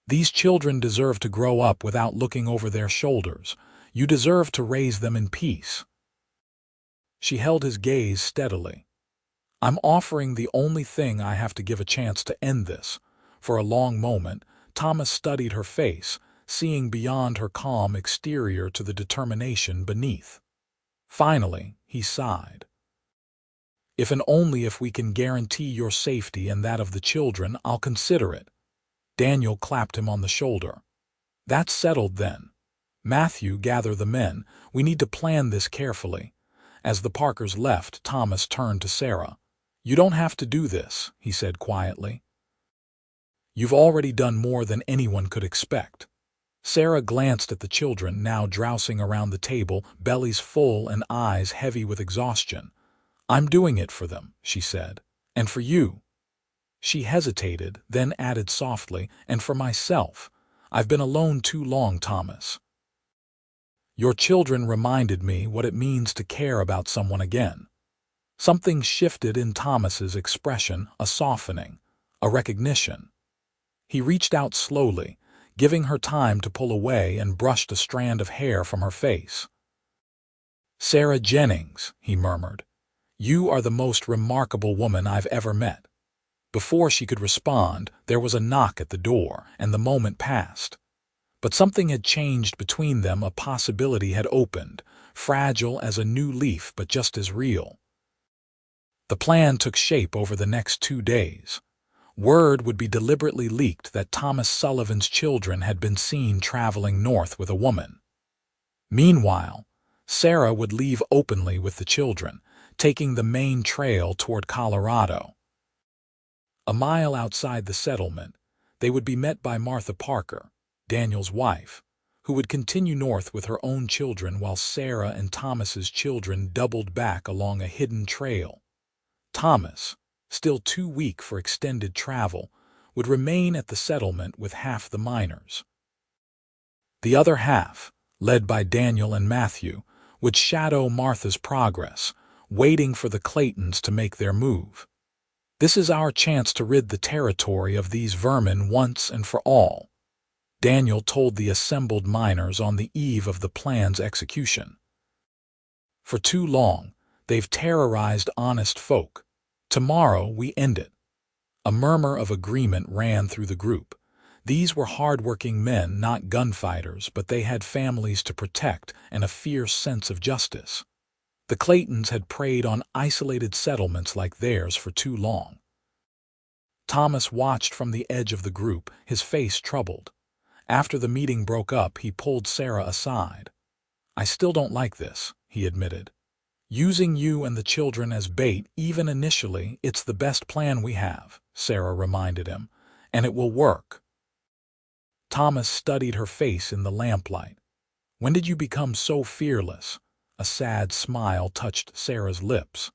"These children deserve to grow up without looking over their shoulders. You deserve to raise them in peace." She held his gaze steadily. "I'm offering the only thing I have to give a chance to end this." For a long moment, Thomas studied her face, seeing beyond her calm exterior to the determination beneath. Finally, he sighed. "If and only if we can guarantee your safety and that of the children, I'll consider it." Daniel clapped him on the shoulder. "That's settled then. Matthew, gather the men. We need to plan this carefully." As the Parkers left, Thomas turned to Sarah. "You don't have to do this," he said quietly. "You've already done more than anyone could expect." Sarah glanced at the children, now drowsing around the table, bellies full and eyes heavy with exhaustion. "I'm doing it for them," she said. "And for you." She hesitated, then added softly, "And for myself. I've been alone too long, Thomas. Your children reminded me what it means to care about someone again." Something shifted in Thomas's expression, a softening, a recognition. He reached out slowly, giving her time to pull away, and brushed a strand of hair from her face. "Sarah Jennings," he murmured, "you are the most remarkable woman I've ever met." Before she could respond, there was a knock at the door, and the moment passed. But something had changed between them. A possibility had opened, fragile as a new leaf but just as real. The plan took shape over the next 2 days. Word would be deliberately leaked that Thomas Sullivan's children had been seen traveling north with a woman. Meanwhile, Sarah would leave openly with the children, taking the main trail toward Colorado. A mile outside the settlement, they would be met by Martha Parker, Daniel's wife, who would continue north with her own children while Sarah and Thomas's children doubled back along a hidden trail. Thomas, still too weak for extended travel, would remain at the settlement with half the miners. The other half, led by Daniel and Matthew, would shadow Martha's progress, waiting for the Claytons to make their move. "This is our chance to rid the territory of these vermin once and for all," Daniel told the assembled miners on the eve of the plan's execution. "For too long, they've terrorized honest folk. Tomorrow we end it." A murmur of agreement ran through the group. These were hard-working men, not gunfighters, but they had families to protect and a fierce sense of justice. The Claytons had preyed on isolated settlements like theirs for too long. Thomas watched from the edge of the group, his face troubled. After the meeting broke up, he pulled Sarah aside. "I still don't like this," he admitted. "Using you and the children as bait, even initially, it's the best plan we have," Sarah reminded him, "and it will work." Thomas studied her face in the lamplight. "When did you become so fearless?" A sad smile touched Sarah's lips.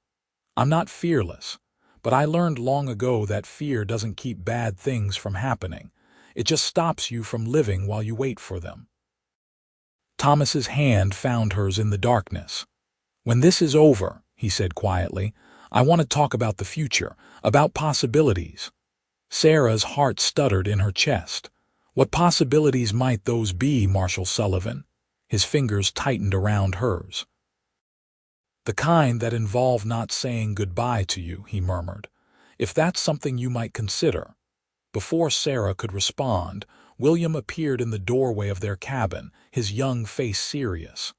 "I'm not fearless, but I learned long ago that fear doesn't keep bad things from happening. It just stops you from living while you wait for them." Thomas's hand found hers in the darkness. "When this is over," he said quietly, I want to talk about the future, about possibilities." Sarah's heart stuttered in her chest. "What possibilities might those be, Marshal Sullivan?" His fingers tightened around hers. "The kind that involve not saying goodbye to you," he murmured. "If that's something you might consider." Before Sarah could respond, William appeared in the doorway of their cabin, his young face serious.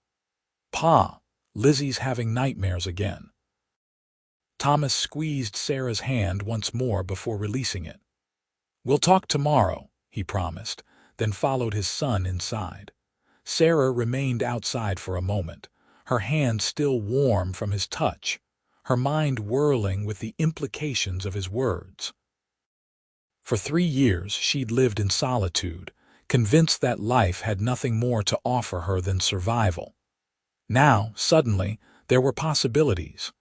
"Pa, Lizzie's having nightmares again." Thomas squeezed Sarah's hand once more before releasing it. "We'll talk tomorrow," he promised, then followed his son inside. Sarah remained outside for a moment, her hand still warm from his touch, her mind whirling with the implications of his words. For 3 years she'd lived in solitude, convinced that life had nothing more to offer her than survival. Now, suddenly, there were possibilities.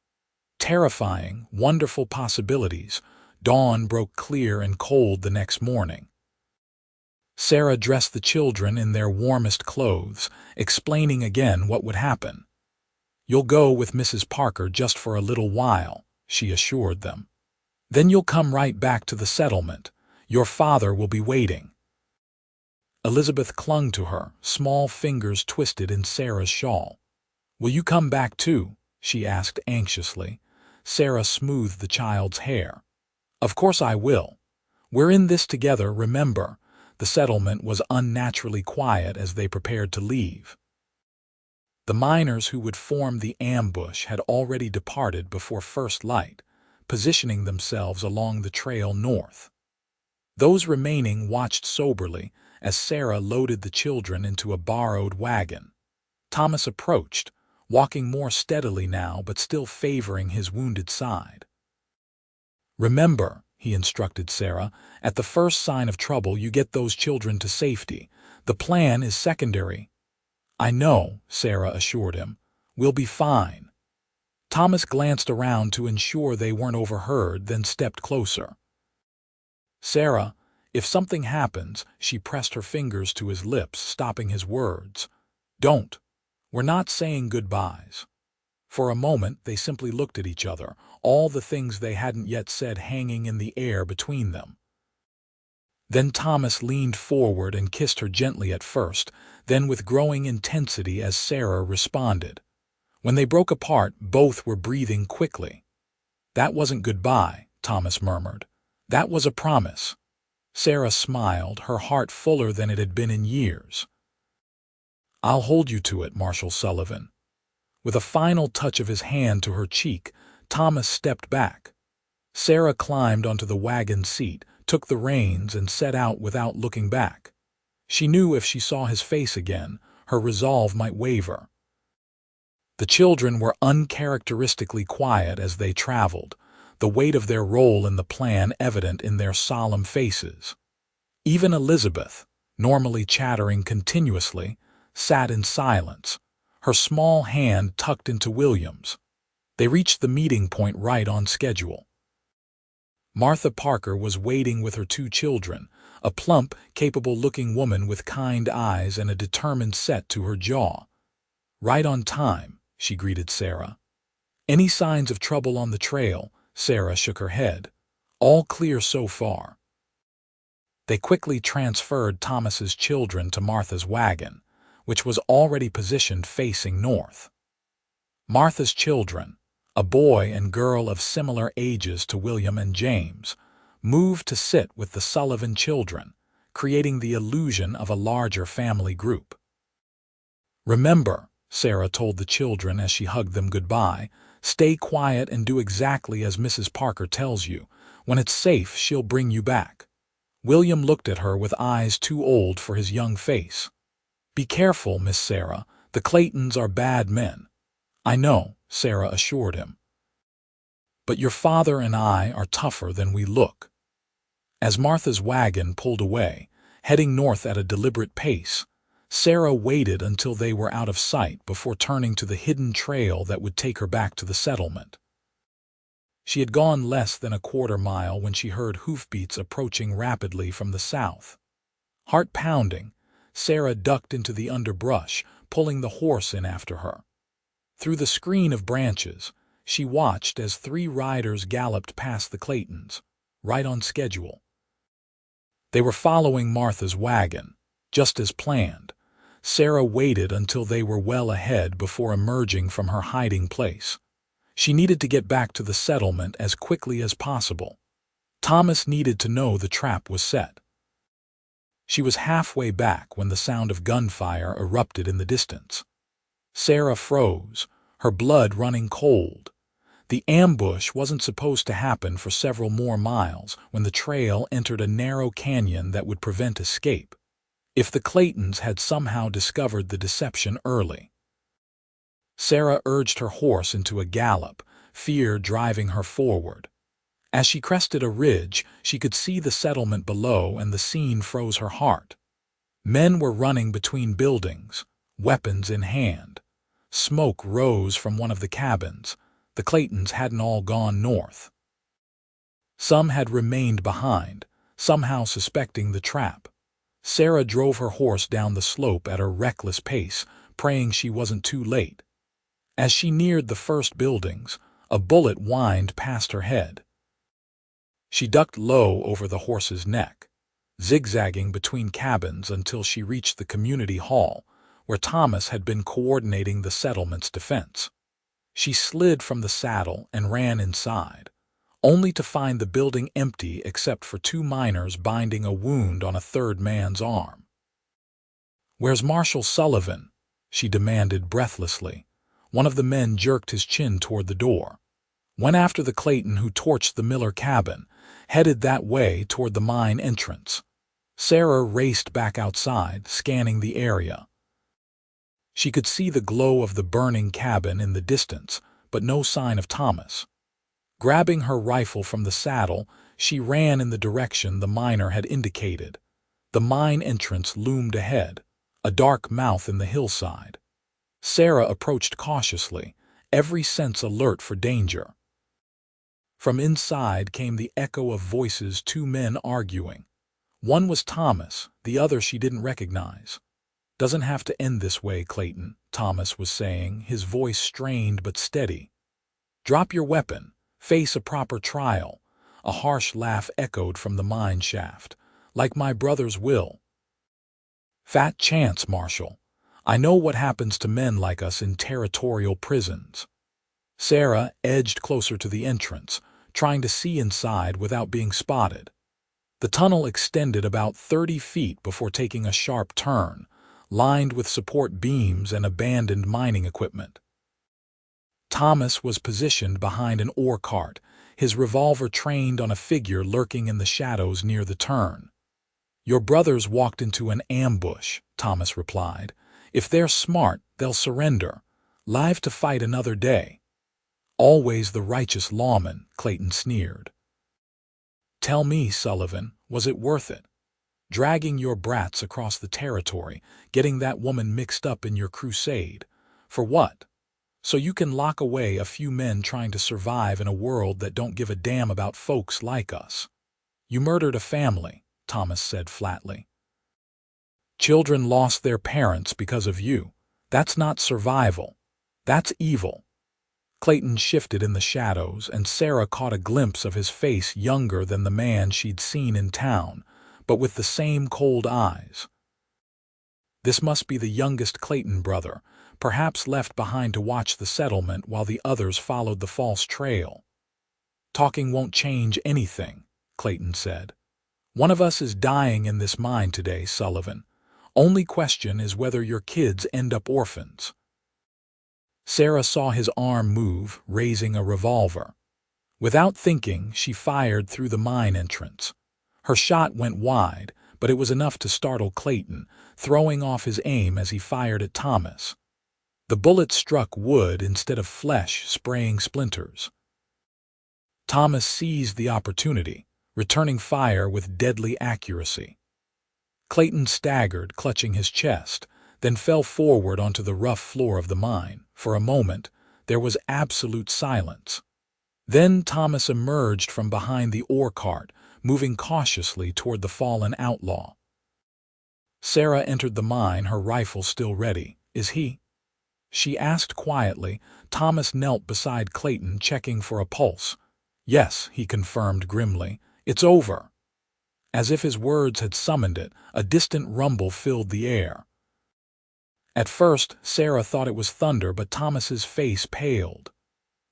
Terrifying, wonderful possibilities. Dawn broke clear and cold the next morning. Sarah dressed the children in their warmest clothes, explaining again what would happen. "You'll go with Mrs. Parker just for a little while," she assured them. "Then you'll come right back to the settlement. Your father will be waiting." Elizabeth clung to her, small fingers twisted in Sarah's shawl. "Will you come back too?" she asked anxiously. Sarah smoothed the child's hair. "Of course I will. We're in this together, remember." The settlement was unnaturally quiet as they prepared to leave. The miners who would form the ambush had already departed before first light, positioning themselves along the trail north. Those remaining watched soberly as Sarah loaded the children into a borrowed wagon. Thomas approached, walking more steadily now but still favoring his wounded side. "Remember," he instructed Sarah, "at the first sign of trouble you get those children to safety. The plan is secondary." "I know," Sarah assured him. "We'll be fine." Thomas glanced around to ensure they weren't overheard, then stepped closer. "Sarah, if something happens," she pressed her fingers to his lips, stopping his words. "Don't. We're not saying goodbyes." For a moment they simply looked at each other, all the things they hadn't yet said hanging in the air between them. Then Thomas leaned forward and kissed her gently at first, then with growing intensity as Sarah responded. When they broke apart, both were breathing quickly. "That wasn't goodbye," Thomas murmured. "That was a promise." Sarah smiled, her heart fuller than it had been in years. "I'll hold you to it, Marshal Sullivan." With a final touch of his hand to her cheek, Thomas stepped back. Sarah climbed onto the wagon seat, took the reins, and set out without looking back. She knew if she saw his face again, her resolve might waver. The children were uncharacteristically quiet as they traveled, the weight of their role in the plan evident in their solemn faces. Even Elizabeth, normally chattering continuously, sat in silence, her small hand tucked into William's. They reached the meeting point right on schedule. Martha Parker was waiting with her 2 children, a plump, capable-looking woman with kind eyes and a determined set to her jaw. "Right on time," she greeted Sarah. "Any signs of trouble on the trail?" Sarah shook her head. "All clear so far." They quickly transferred Thomas's children to Martha's wagon, which was already positioned facing north. Martha's children, a boy and girl of similar ages to William and James, moved to sit with the Sullivan children, creating the illusion of a larger family group. "Remember," Sarah told the children as she hugged them goodbye, "stay quiet and do exactly as Mrs. Parker tells you. When it's safe, she'll bring you back." William looked at her with eyes too old for his young face. "Be careful, Miss Sarah. The Claytons are bad men." "I know," Sarah assured him. "But your father and I are tougher than we look." As Martha's wagon pulled away, heading north at a deliberate pace, Sarah waited until they were out of sight before turning to the hidden trail that would take her back to the settlement. She had gone less than a quarter mile when she heard hoofbeats approaching rapidly from the south. Heart pounding, Sarah ducked into the underbrush, pulling the horse in after her. Through the screen of branches, She watched as 3 riders galloped past the Claytons, right on schedule. They were following Martha's wagon, just as planned. Sarah waited until they were well ahead before emerging from her hiding place. She needed to get back to the settlement as quickly as possible. Thomas needed to know the trap was set. She was halfway back when the sound of gunfire erupted in the distance. Sarah froze, her blood running cold. The ambush wasn't supposed to happen for several more miles when the trail entered a narrow canyon that would prevent escape, if the Claytons had somehow discovered the deception early. Sarah urged her horse into a gallop, fear driving her forward. As she crested a ridge, she could see the settlement below, and the scene froze her heart. Men were running between buildings, weapons in hand. Smoke rose from one of the cabins. The Claytons hadn't all gone north. Some had remained behind, somehow suspecting the trap. Sarah drove her horse down the slope at a reckless pace, praying she wasn't too late. As she neared the first buildings, a bullet whined past her head. She ducked low over the horse's neck, zigzagging between cabins until she reached the community hall, where Thomas had been coordinating the settlement's defense. She slid from the saddle and ran inside, only to find the building empty except for 2 miners binding a wound on a third man's arm. "Where's Marshal Sullivan?" she demanded breathlessly. One of the men jerked his chin toward the door. "Went after the Clayton who torched the Miller cabin, headed that way toward the mine entrance." Sarah raced back outside, scanning the area. She could see the glow of the burning cabin in the distance, but no sign of Thomas. Grabbing her rifle from the saddle, she ran in the direction the miner had indicated. The mine entrance loomed ahead, a dark mouth in the hillside. Sarah approached cautiously, every sense alert for danger. From inside came the echo of voices, 2 men arguing. One was Thomas, the other she didn't recognize. "Doesn't have to end this way, Clayton," Thomas was saying, his voice strained but steady. "Drop your weapon, face a proper trial." A harsh laugh echoed from the mine shaft. "Like my brothers will." "Fat chance, Marshal. I know what happens to men like us in territorial prisons." Sarah edged closer to the entrance, trying to see inside without being spotted. The tunnel extended about 30 feet before taking a sharp turn, lined with support beams and abandoned mining equipment. Thomas was positioned behind an ore cart, his revolver trained on a figure lurking in the shadows near the turn. "Your brothers walked into an ambush," Thomas replied. "If they're smart, they'll surrender. Live to fight another day." "Always the righteous lawman," Clayton sneered. "Tell me, Sullivan, was it worth it? Dragging your brats across the territory, getting that woman mixed up in your crusade. For what? So you can lock away a few men trying to survive in a world that don't give a damn about folks like us." "You murdered a family," Thomas said flatly. "Children lost their parents because of you. That's not survival. That's evil." Clayton shifted in the shadows, and Sarah caught a glimpse of his face, younger than the man she'd seen in town, but with the same cold eyes. This must be the youngest Clayton brother, perhaps left behind to watch the settlement while the others followed the false trail. "Talking won't change anything," Clayton said. "One of us is dying in this mine today, Sullivan. Only question is whether your kids end up orphans." Sarah saw his arm move, raising a revolver. Without thinking, she fired through the mine entrance. Her shot went wide, but it was enough to startle Clayton, throwing off his aim as he fired at Thomas. The bullet struck wood instead of flesh, spraying splinters. Thomas seized the opportunity, returning fire with deadly accuracy. Clayton staggered, clutching his chest, then fell forward onto the rough floor of the mine. For a moment, there was absolute silence. Then Thomas emerged from behind the ore cart, moving cautiously toward the fallen outlaw. Sarah entered the mine, her rifle still ready. "Is he?" she asked quietly. Thomas knelt beside Clayton, checking for a pulse. Yes, he confirmed grimly. It's over. As if his words had summoned it, a distant rumble filled the air. At first, Sarah thought it was thunder, but Thomas's face paled.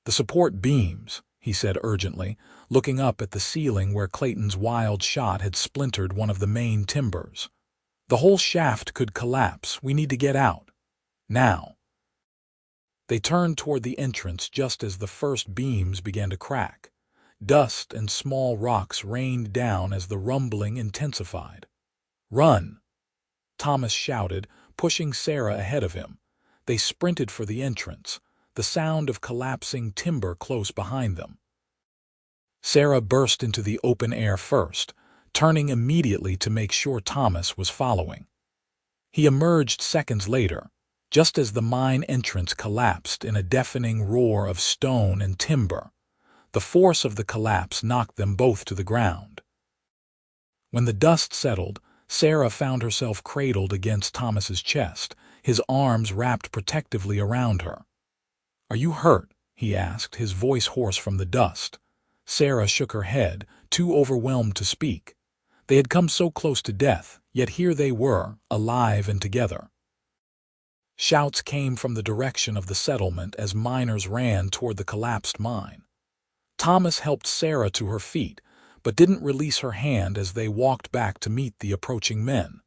The support beams, he said urgently, looking up at the ceiling where Clayton's wild shot had splintered one of the main timbers. The whole shaft could collapse. We need to get out. Now. They turned toward the entrance just as the first beams began to crack. Dust and small rocks rained down as the rumbling intensified. "Run!" Thomas shouted, pushing Sarah ahead of him. They sprinted for the entrance, the sound of collapsing timber close behind them. Sarah burst into the open air first, turning immediately to make sure Thomas was following. He emerged seconds later, just as the mine entrance collapsed in a deafening roar of stone and timber. The force of the collapse knocked them both to the ground. When the dust settled, Sarah found herself cradled against Thomas's chest, his arms wrapped protectively around her. "Are you hurt?" he asked, his voice hoarse from the dust. Sarah shook her head, too overwhelmed to speak. They had come so close to death, yet here they were, alive and together. Shouts came from the direction of the settlement as miners ran toward the collapsed mine. Thomas helped Sarah to her feet, but didn't release her hand as they walked back to meet the approaching men.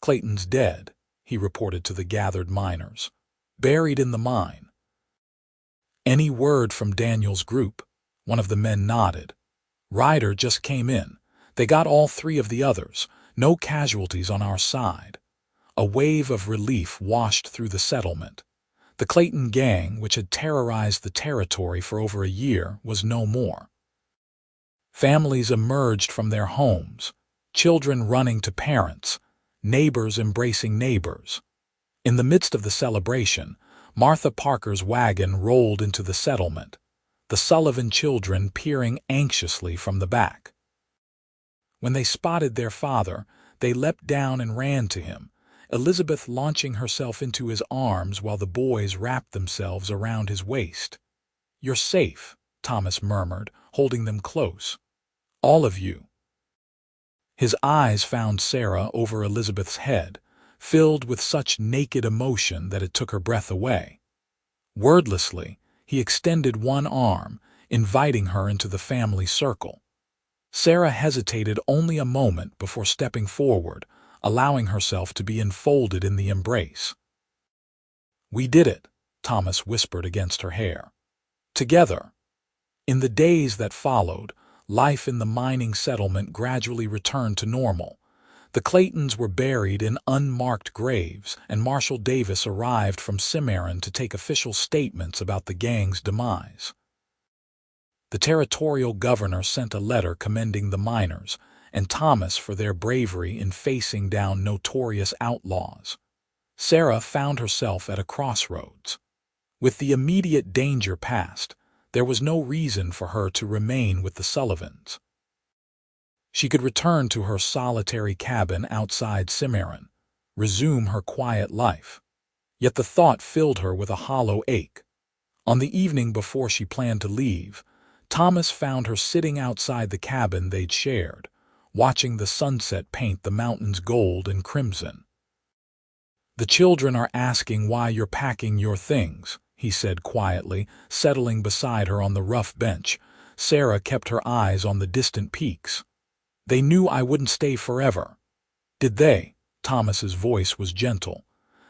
"Clayton's dead," he reported to the gathered miners. "Buried in the mine." "Any word from Daniel's group?" One of the men nodded. "Ryder just came in. They got all 3 of the others. No casualties on our side." A wave of relief washed through the settlement. The Clayton gang, which had terrorized the territory for over a year, was no more. Families emerged from their homes, children running to parents, neighbors embracing neighbors. In the midst of the celebration, Martha Parker's wagon rolled into the settlement, the Sullivan children peering anxiously from the back. When they spotted their father, they leapt down and ran to him, Elizabeth launching herself into his arms while the boys wrapped themselves around his waist. "You're safe," Thomas murmured, holding them close. "All of you." His eyes found Sarah over Elizabeth's head, filled with such naked emotion that it took her breath away. Wordlessly, he extended one arm, inviting her into the family circle. Sarah hesitated only a moment before stepping forward, allowing herself to be enfolded in the embrace. "We did it," Thomas whispered against her hair. "Together." In the days that followed, life in the mining settlement gradually returned to normal. The Claytons were buried in unmarked graves, and Marshal Davis arrived from Cimarron to take official statements about the gang's demise. The territorial governor sent a letter commending the miners and Thomas for their bravery in facing down notorious outlaws. Sarah found herself at a crossroads. With the immediate danger past, there was no reason for her to remain with the Sullivans. She could return to her solitary cabin outside Cimarron, resume her quiet life. Yet the thought filled her with a hollow ache. On the evening before she planned to leave, Thomas found her sitting outside the cabin they'd shared, watching the sunset paint the mountains gold and crimson. "The children are asking why you're packing your things," he said quietly, settling beside her on the rough bench. Sarah kept her eyes on the distant peaks. "They knew I wouldn't stay forever." "Did they?" Thomas's voice was gentle.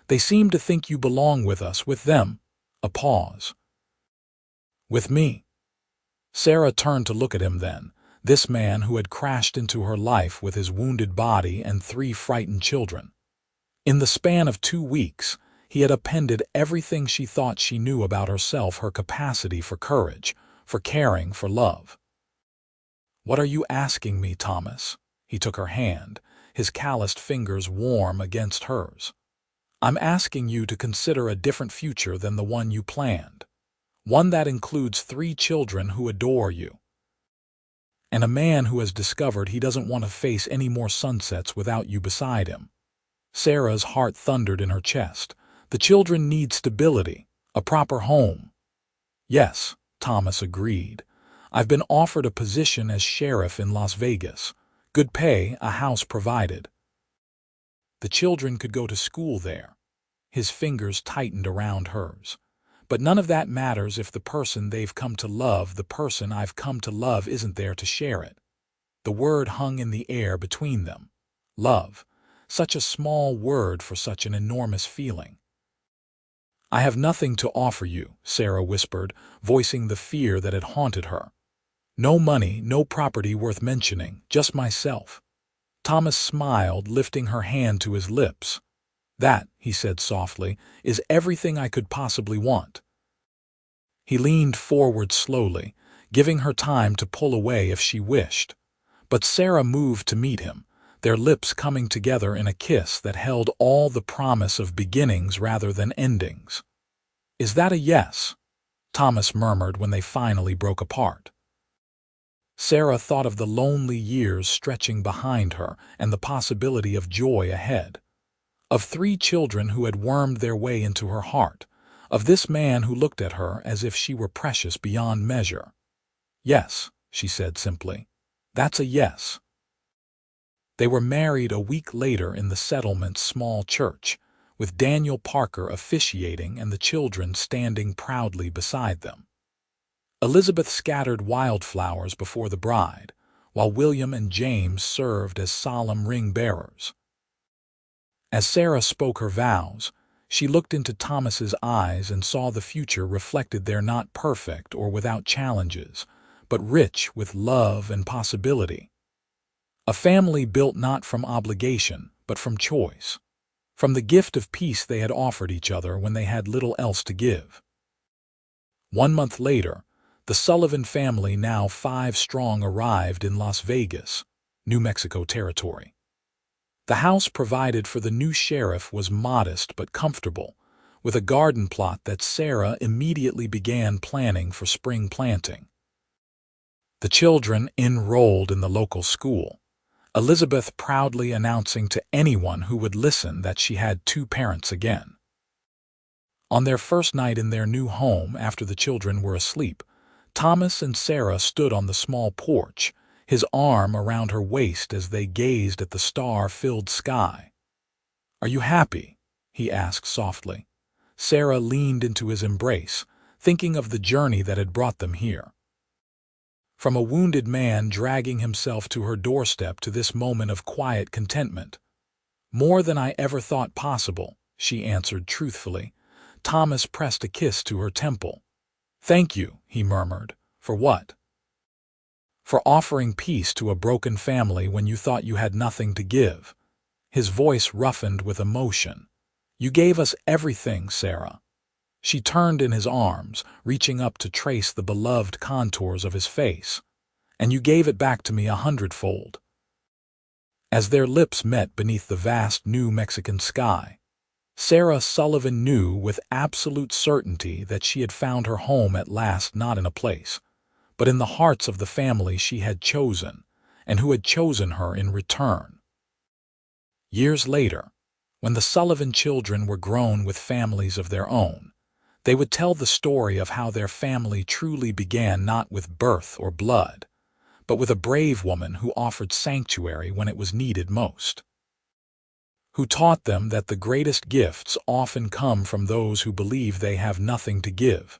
"They seem to think you belong with us, with them." A pause. "With me?" Sarah turned to look at him then, this man who had crashed into her life with his wounded body and 3 frightened children. In the span of 2 weeks, he had appended everything she thought she knew about herself, her capacity for courage, for caring, for love. "What are you asking me, Thomas?" He took her hand, his calloused fingers warm against hers. "I'm asking you to consider a different future than the one you planned. One that includes 3 children who adore you. And a man who has discovered he doesn't want to face any more sunsets without you beside him." Sarah's heart thundered in her chest. The children need stability, A proper home. Yes, Thomas agreed. I've been offered a position as sheriff in Las Vegas. Good pay, a house provided. The children could go to school there. His fingers tightened around hers. But none of that matters if the person they've come to love, the person I've come to love, isn't there to share it. The word hung in the air between them. Love. Such a small word for such an enormous feeling. I have nothing to offer you, Sarah whispered, voicing the fear that had haunted her. No money, no property worth mentioning, just myself. Thomas smiled, lifting her hand to his lips. That, he said softly, is everything I could possibly want. He leaned forward slowly, giving her time to pull away if she wished. But Sarah moved to meet him, their lips coming together in a kiss that held all the promise of beginnings rather than endings. Is that a yes? Thomas murmured when they finally broke apart. Sarah thought of the lonely years stretching behind her and the possibility of joy ahead. Of 3 children who had wormed their way into her heart. Of this man who looked at her as if she were precious beyond measure. Yes, she said simply. That's a yes. They were married a week later in the settlement's small church, with Daniel Parker officiating and the children standing proudly beside them. Elizabeth scattered wildflowers before the bride, while William and James served as solemn ring-bearers. As Sarah spoke her vows, she looked into Thomas's eyes and saw the future reflected there, not perfect or without challenges, but rich with love and possibility. A family built not from obligation, but from choice. From the gift of peace they had offered each other when they had little else to give. 1 month later, the Sullivan family, now 5 strong, arrived in Las Vegas, New Mexico territory. The house provided for the new sheriff was modest but comfortable, with a garden plot that Sarah immediately began planning for spring planting. The children enrolled in the local school, Elizabeth proudly announcing to anyone who would listen that she had 2 parents again. On their first night in their new home after the children were asleep, Thomas and Sarah stood on the small porch, his arm around her waist as they gazed at the star-filled sky. "Are you happy?" he asked softly. Sarah leaned into his embrace, thinking of the journey that had brought them here. From a wounded man dragging himself to her doorstep to this moment of quiet contentment. "More than I ever thought possible," she answered truthfully. Thomas pressed a kiss to her temple. "Thank you," he murmured. "For what?" "For offering peace to a broken family when you thought you had nothing to give." His voice roughened with emotion. "You gave us everything, Sarah." She turned in his arms, reaching up to trace the beloved contours of his face. "And you gave it back to me 100-fold. As their lips met beneath the vast New Mexican sky, Sarah Sullivan knew with absolute certainty that she had found her home at last, not in a place, but in the hearts of the family she had chosen, and who had chosen her in return. Years later, when the Sullivan children were grown with families of their own, they would tell the story of how their family truly began not with birth or blood, but with a brave woman who offered sanctuary when it was needed most, who taught them that the greatest gifts often come from those who believe they have nothing to give,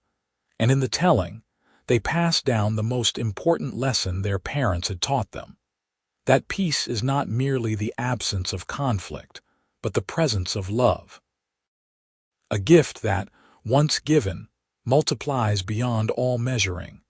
and in the telling, they passed down the most important lesson their parents had taught them, that peace is not merely the absence of conflict, but the presence of love. A gift that, once given, multiplies beyond all measuring.